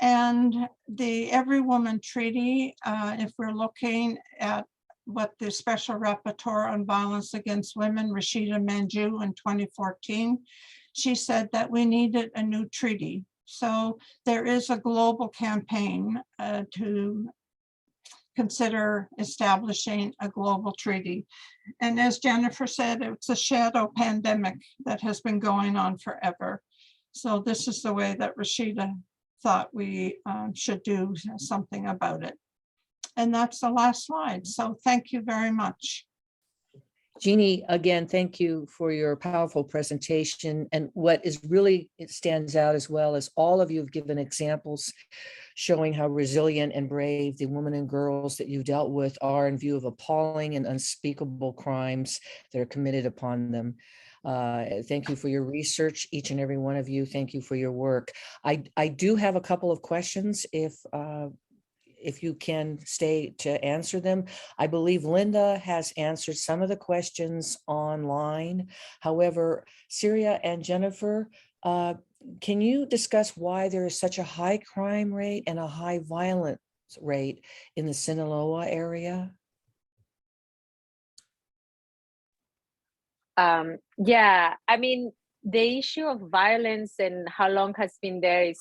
S5: And the Every Woman Treaty, if we're looking at what the Special Rapporteur on Violence Against Women, Rashida Manjoo, in 2014, she said that we needed a new treaty. So there is a global campaign to consider establishing a global treaty. And as Jennifer said, it's a shadow pandemic that has been going on forever. So this is the way that Rashida thought we should do something about it. And that's the last slide. So thank you very much.
S1: Jeannie, again, thank you for your powerful presentation. And what is really, it stands out as well as all of you have given examples showing how resilient and brave the women and girls that you dealt with are in view of appalling and unspeakable crimes that are committed upon them. Thank you for your research, each and every one of you. Thank you for your work. I do have a couple of questions if you can stay to answer them. I believe Linda has answered some of the questions online. However, Syria and Jennifer, can you discuss why there is such a high crime rate and a high violence rate in the Sinaloa area?
S3: Yeah, I mean, the issue of violence and how long has been there is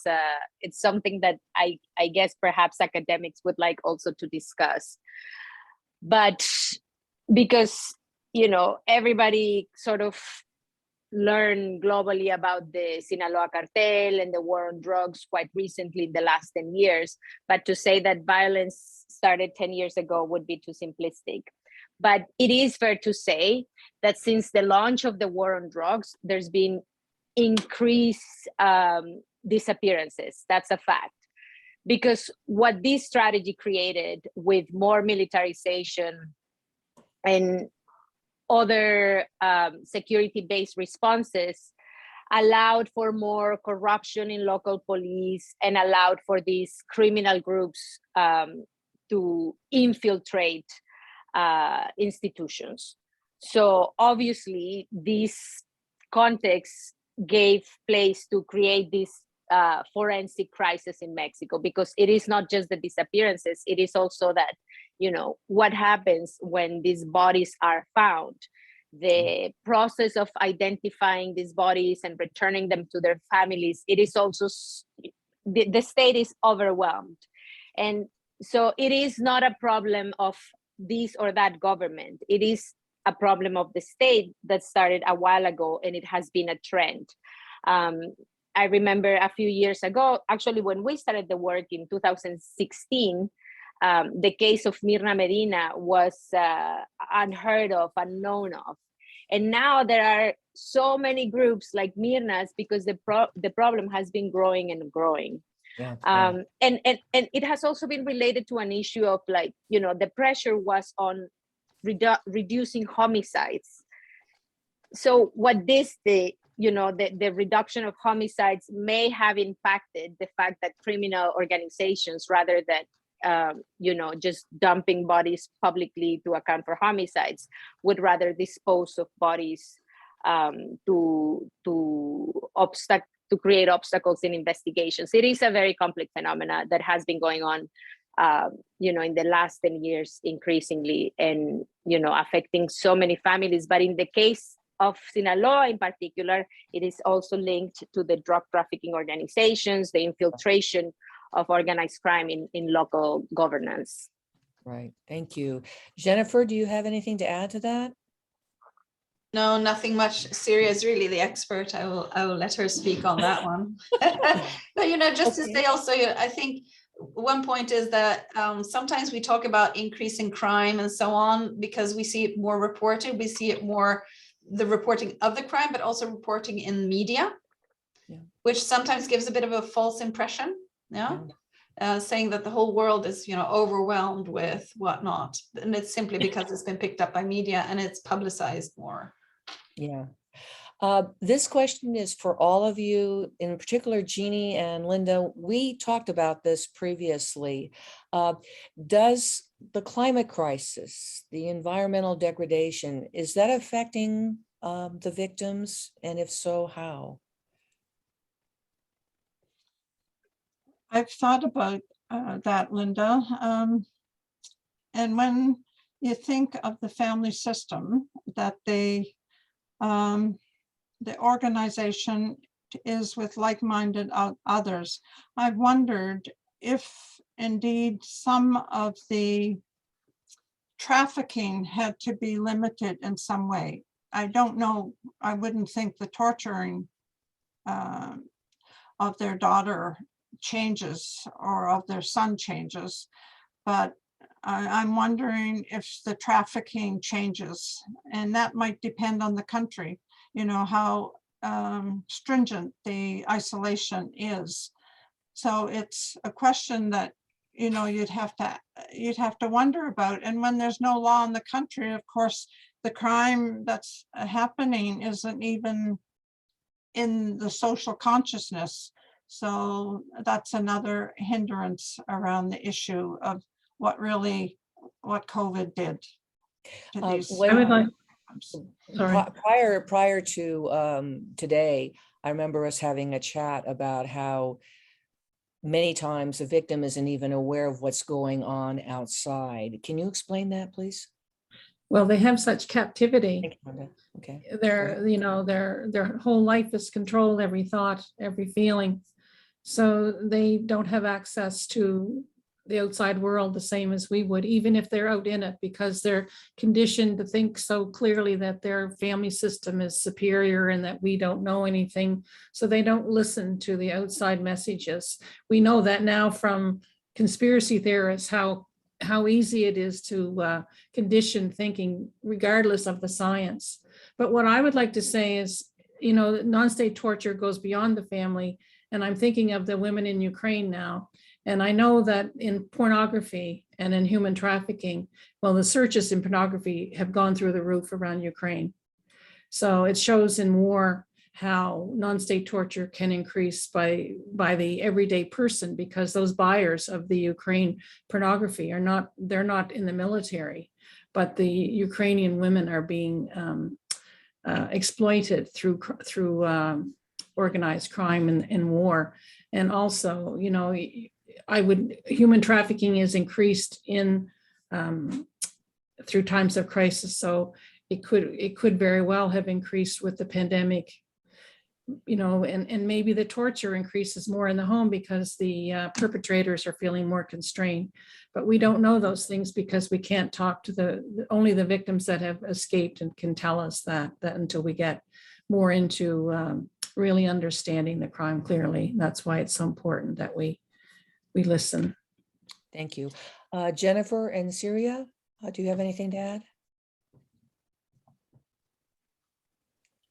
S3: it's something that I guess perhaps academics would like also to discuss. But because, you know, everybody sort of learned globally about the Sinaloa cartel and the war on drugs quite recently in the last 10 years. But to say that violence started 10 years ago would be too simplistic. But it is fair to say that since the launch of the war on drugs, there's been increased disappearances. That's a fact. Because what this strategy created with more militarization and other security-based responses allowed for more corruption in local police and allowed for these criminal groups to infiltrate institutions. So obviously this context gave place to create this forensic crisis in Mexico, because it is not just the disappearances, it is also that, you know, what happens when these bodies are found. The process of identifying these bodies and returning them to their families, it is also, the state is overwhelmed. And so it is not a problem of this or that government. It is a problem of the state that started a while ago, and it has been a trend. I remember a few years ago, actually, when we started the work in 2016, The case of Mirna Medina was unheard of, unknown of. And now there are so many groups like Mirna's because the problem has been growing and growing.
S1: Yeah.
S3: And it has also been related to an issue of like, you know, the pressure was on reducing homicides. So what the reduction of homicides may have impacted the fact that criminal organizations, rather than just dumping bodies publicly to account for homicides, would rather dispose of bodies to create obstacles in investigations. It is a very complex phenomena that has been going on, in the last 10 years increasingly, and, affecting so many families. But in the case of Sinaloa in particular, it is also linked to the drug trafficking organizations, the infiltration of organized crime in local governance.
S1: Right. Thank you. Jennifer, do you have anything to add to that?
S2: No, nothing much. Syria's really the expert. I will let her speak on that one. But just to say also, I think one point is that sometimes we talk about increasing crime and so on because we see it more reported. We see it more the reporting of the crime, but also reporting in media, which sometimes gives a bit of a false impression. Saying that the whole world is, overwhelmed with whatnot, and it's simply because it's been picked up by media and it's publicized more.
S1: Yeah. This question is for all of you, in particular, Jeannie and Linda. We talked about this previously. Does the climate crisis, the environmental degradation, is that affecting the victims? And if so, how?
S5: I've thought about that, Linda. And when you think of the family system, that the organization is with like-minded others, I've wondered if indeed some of the trafficking had to be limited in some way. I don't know, I wouldn't think the torturing of their daughter changes or of their son changes, but I'm wondering if the trafficking changes, and that might depend on the country, how stringent the isolation is. So it's a question that you'd have to wonder about. And when there's no law in the country, of course, the crime that's happening isn't even in the social consciousness. So that's another hindrance around the issue of what COVID did to these.
S4: I would like, sorry.
S1: Prior to today, I remember us having a chat about how many times the victim isn't even aware of what's going on outside. Can you explain that, please?
S4: Well, they have such captivity.
S1: Thank you, Linda. Okay.
S4: Their whole life is controlled, every thought, every feeling. So they don't have access to the outside world the same as we would, even if they're out in it, because they're conditioned to think so clearly that their family system is superior and that we don't know anything. So they don't listen to the outside messages. We know that now from conspiracy theorists, how easy it is to condition thinking regardless of the science. But what I would like to say is, non-state torture goes beyond the family. And I'm thinking of the women in Ukraine now. And I know that in pornography and in human trafficking, well, the searches in pornography have gone through the roof around Ukraine. So it shows in war how non-state torture can increase by the everyday person, because those buyers of the Ukraine pornography they're not in the military, but the Ukrainian women are being exploited through organized crime and war. And also, human trafficking is increased in through times of crisis. So it could very well have increased with the pandemic, and maybe the torture increases more in the home because the perpetrators are feeling more constrained. But we don't know those things because we can't talk to only the victims that have escaped and can tell us that until we get more into really understanding the crime clearly. That's why it's so important that we listen.
S1: Thank you. Jennifer and Syria, do you have anything to add?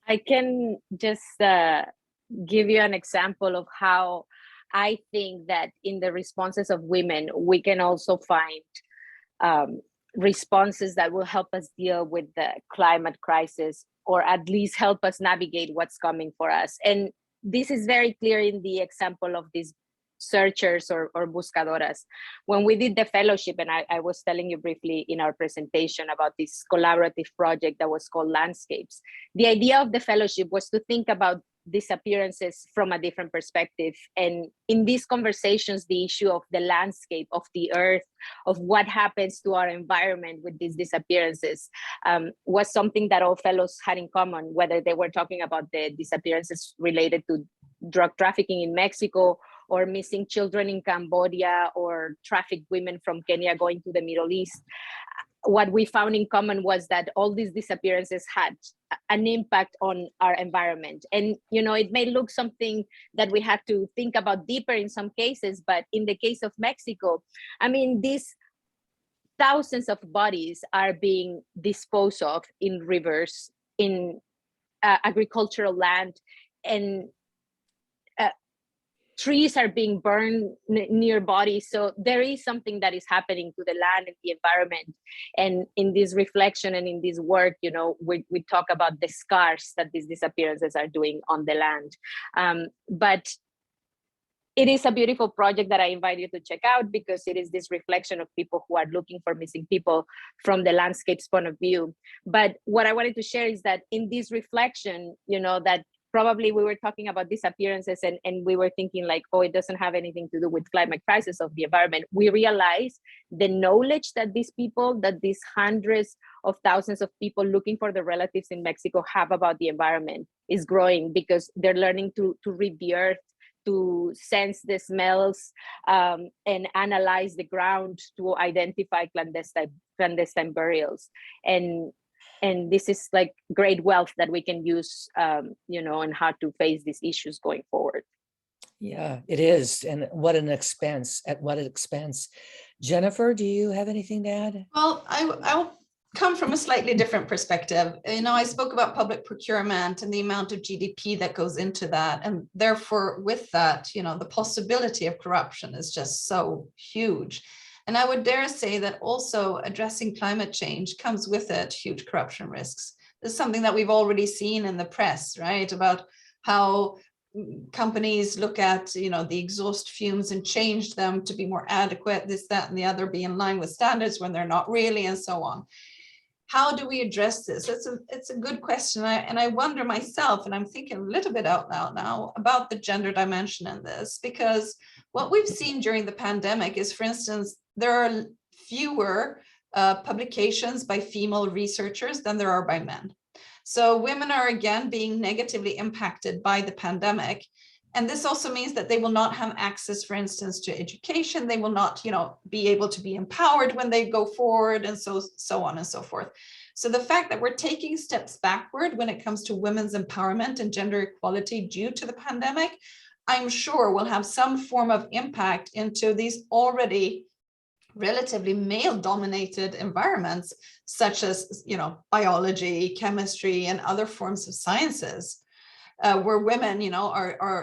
S3: I can just give you an example of how I think that in the responses of women, we can also find responses that will help us deal with the climate crisis, or at least help us navigate what's coming for us. And this is very clear in the example of these searchers or buscadoras. When we did the fellowship, and I was telling you briefly in our presentation about this collaborative project that was called Landscapes, the idea of the fellowship was to think about disappearances from a different perspective. And in these conversations, the issue of the landscape, of the earth, of what happens to our environment with these disappearances was something that all fellows had in common, whether they were talking about the disappearances related to drug trafficking in Mexico, or missing children in Cambodia, or trafficked women from Kenya going to the Middle East. What we found in common was that all these disappearances had an impact on our environment. And, you know, it may look something that we have to think about deeper in some cases, but in the case of Mexico, I mean, these thousands of bodies are being disposed of in rivers, in agricultural land, and trees are being burned near bodies. So there is something that is happening to the land and the environment. And in this reflection and in this work, you know, we talk about the scars that these disappearances are doing on the land. But it is a beautiful project that I invite you to check out, because it is this reflection of people who are looking for missing people from the landscape's point of view. But what I wanted to share is that in this reflection, you know, that probably we were talking about disappearances and we were thinking like, oh, it doesn't have anything to do with climate crisis of the environment. We realize the knowledge that these people, that these hundreds of thousands of people looking for their relatives in Mexico have about the environment is growing, because they're learning to read the earth, to sense the smells, and analyze the ground to identify clandestine burials. And this is like great wealth that we can use, you know, and how to face these issues going forward.
S1: Yeah, it is. And what an expense, at what an expense. Jennifer, do you have anything to add?
S2: Well, I'll come from a slightly different perspective. You know, I spoke about public procurement and the amount of GDP that goes into that. And therefore, with that, you know, the possibility of corruption is just so huge. And I would dare say that also addressing climate change comes with it huge corruption risks. This is something that we've already seen in the press, right? About how companies look at, you know, the exhaust fumes and change them to be more adequate, this, that, and the other, be in line with standards when they're not really, and so on. How do we address this? It's a good question. And I wonder myself, and I'm thinking a little bit out loud now about the gender dimension in this, because what we've seen during the pandemic is, for instance, there are fewer publications by female researchers than there are by men. So women are again being negatively impacted by the pandemic. And this also means that they will not have access, for instance, to education. They will not, you know, be able to be empowered when they go forward, and so on and so forth. So the fact that we're taking steps backward when it comes to women's empowerment and gender equality due to the pandemic, I'm sure will have some form of impact into these already relatively male-dominated environments, such as, you know, biology, chemistry, and other forms of sciences. Where women, you know,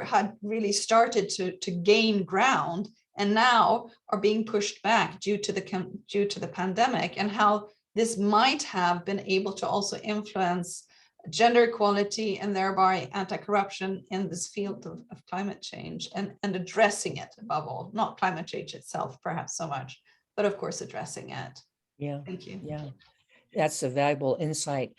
S2: had really started to gain ground, and now are being pushed back due to the pandemic, and how this might have been able to also influence gender equality and thereby anti-corruption in this field of climate change, and addressing it above all, not climate change itself perhaps so much, but of course addressing it.
S1: Yeah.
S2: Thank you.
S1: Yeah. That's a valuable insight.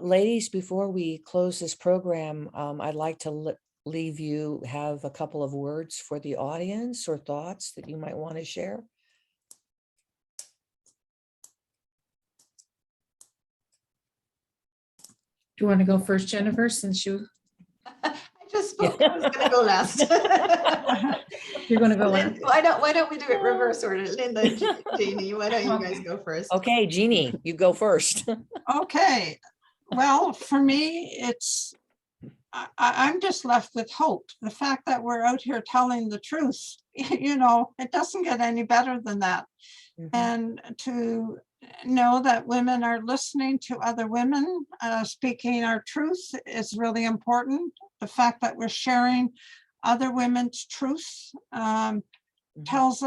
S1: Ladies, before we close this program, I'd like to leave you have a couple of words for the audience or thoughts that you might want to share.
S4: Do you want to go first, Jennifer, since you?
S2: I just spoke. I was going to go last.
S4: You're going to go last.
S2: Why don't we do it reverse order? Linda, Jeannie, why don't you guys go first?
S1: Okay, Jeannie, you go first.
S5: Okay, well, for me, it's I'm just left with hope. The fact that we're out here telling the truth, you know, it doesn't get any better than that. And to know that women are listening to other women, speaking our truth is really important. The fact that we're sharing other women's truth tells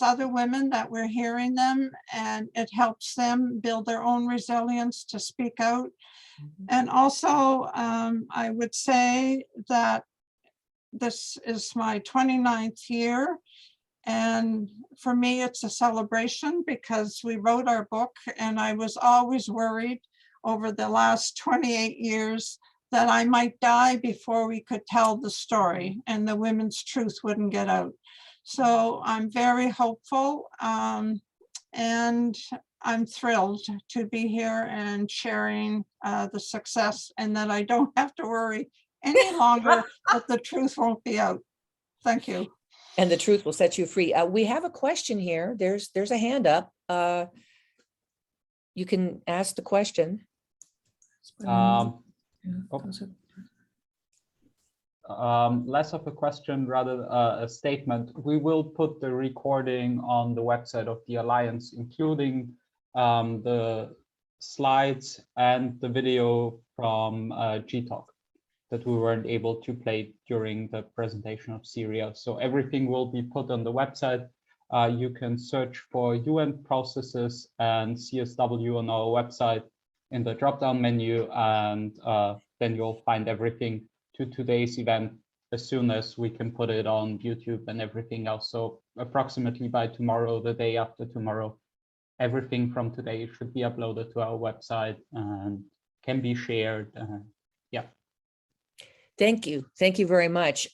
S5: other women that we're hearing them, and it helps them build their own resilience to speak out. And also, I would say that this is my 29th year. And for me, it's a celebration because we wrote our book, and I was always worried over the last 28 years that I might die before we could tell the story and the women's truth wouldn't get out. So I'm very hopeful, and I'm thrilled to be here and sharing the success, and that I don't have to worry any longer that the truth won't be out. Thank you.
S1: And the truth will set you free. We have a question here. There's a hand up. You can ask the question.
S6: Less of a question, rather a statement. We will put the recording on the website of the Alliance, including the slides and the video from G-Talk that we weren't able to play during the presentation of Syria. So everything will be put on the website. You can search for UN processes and CSW on our website in the drop-down menu, and then you'll find everything to today's event as soon as we can put it on YouTube and everything else. So approximately by tomorrow, the day after tomorrow, everything from today should be uploaded to our website and can be shared. Yeah.
S1: Thank you. Thank you very much.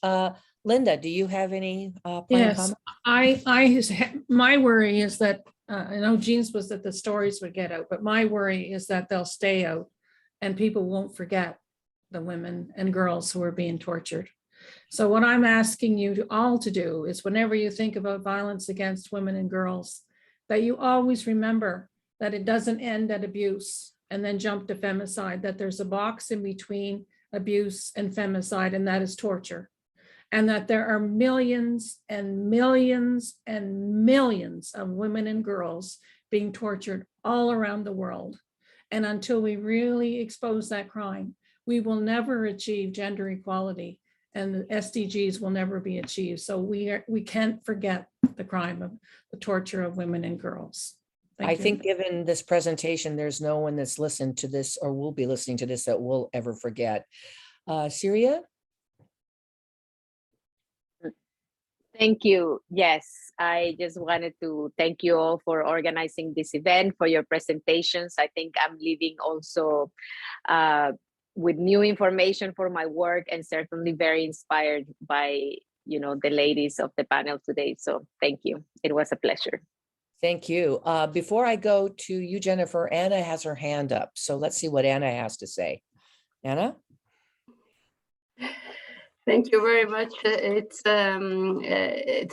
S1: Linda, do you have any
S4: Yes, my worry is that, I know Jean's was that the stories would get out, but my worry is that they'll stay out and people won't forget the women and girls who are being tortured. So what I'm asking you all to do is, whenever you think about violence against women and girls, that you always remember that it doesn't end at abuse and then jump to femicide, that there's a box in between abuse and femicide, and that is torture. And that there are millions and millions and millions of women and girls being tortured all around the world. And until we really expose that crime, we will never achieve gender equality, and the SDGs will never be achieved. So we can't forget the crime of the torture of women and girls.
S1: I think given this presentation, there's no one that's listened to this or will be listening to this that will ever forget. Syria?
S3: Thank you. Yes, I just wanted to thank you all for organizing this event, for your presentations. I think I'm leaving also with new information for my work, and certainly very inspired by, you know, the ladies of the panel today. So thank you. It was a pleasure.
S1: Thank you. Before I go to you, Jennifer, Anna has her hand up. So let's see what Anna has to say. Anna?
S7: Thank you very much. It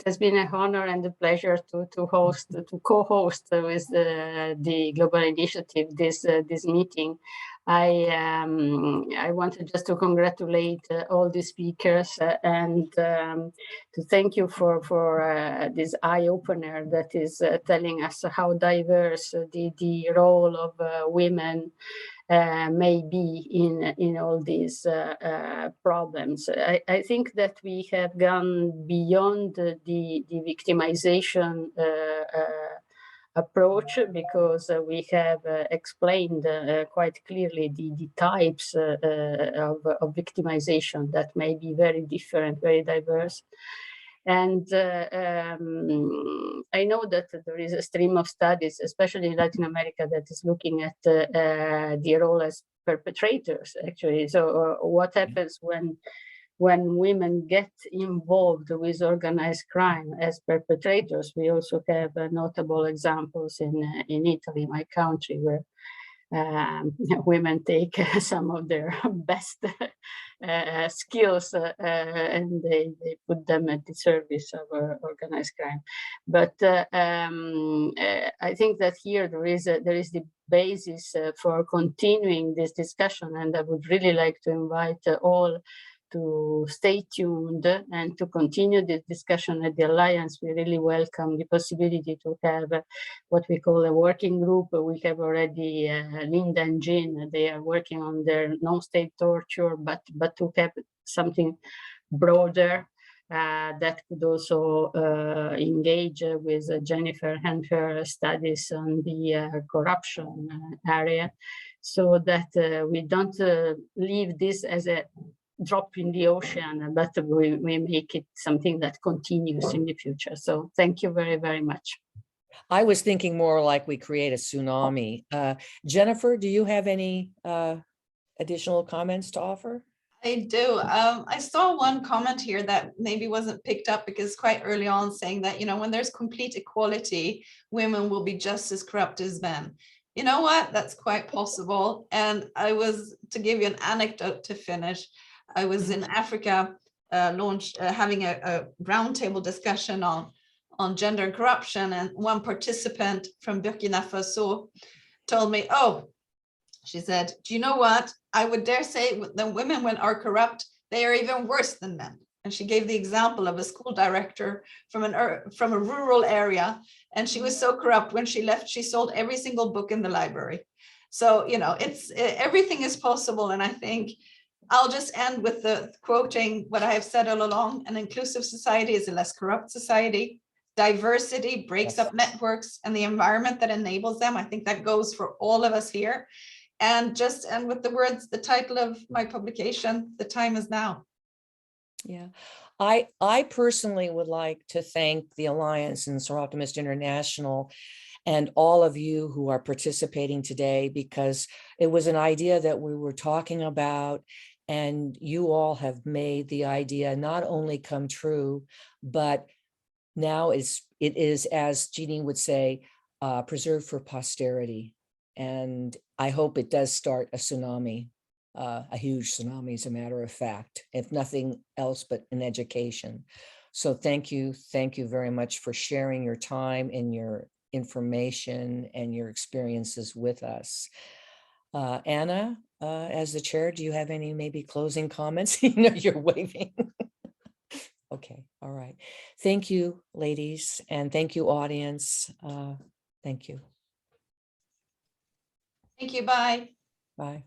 S7: has been an honor and a pleasure to co-host with the Global Initiative this meeting. I wanted just to congratulate all the speakers and to thank you for this eye opener that is telling us how diverse the role of women may be in all these problems. I think that we have gone beyond the victimization approach, because we have explained quite clearly the types of victimization that may be very different, very diverse. And I know that there is a stream of studies, especially in Latin America, that is looking at the role as perpetrators, actually. So what happens when women get involved with organized crime as perpetrators? We also have notable examples in Italy, my country, women take some of their best skills and they put them at the service of organized crime. But I think that here there is the basis for continuing this discussion, and I would really like to invite all to stay tuned and to continue this discussion at the Alliance. We really welcome the possibility to have what we call a working group. We have already Linda and Jean, they are working on their non-state torture, but to have something broader that could also engage with Jennifer and her studies on the corruption area, so that we don't leave this as a drop in the ocean, but we make it something that continues in the future. So thank you very, very much.
S1: I was thinking more like we create a tsunami. Jennifer, do you have any additional comments to offer?
S2: I do. I saw one comment here that maybe wasn't picked up because quite early on saying that, you know, when there's complete equality, women will be just as corrupt as men. You know what? That's quite possible. And to give you an anecdote to finish, I was in Africa having a roundtable discussion on gender and corruption. And one participant from Burkina Faso told me, oh, she said, do you know what? I would dare say that women, when are corrupt, they are even worse than men. And she gave the example of a school director from a rural area. And she was so corrupt, when she left, she sold every single book in the library. So, you know, everything is possible. And I think I'll just end with the quoting what I have said all along: an inclusive society is a less corrupt society. Diversity breaks up networks and the environment that enables them. I think that goes for all of us here. And just end with the words, the title of my publication, The Time Is Now.
S1: Yeah, I personally would like to thank the Alliance and Seroptimist International and all of you who are participating today, because it was an idea that we were talking about, and you all have made the idea not only come true, but now it is, as Jeannie would say, preserved for posterity. And I hope it does start a tsunami, a huge tsunami, as a matter of fact, if nothing else but an education. So thank you very much for sharing your time and your information and your experiences with us. Anna, as the chair, do you have any maybe closing comments? You know, you're waving. Okay, all right. Thank you, ladies, and thank you, audience. Thank you.
S2: Thank you. Bye.
S1: Bye.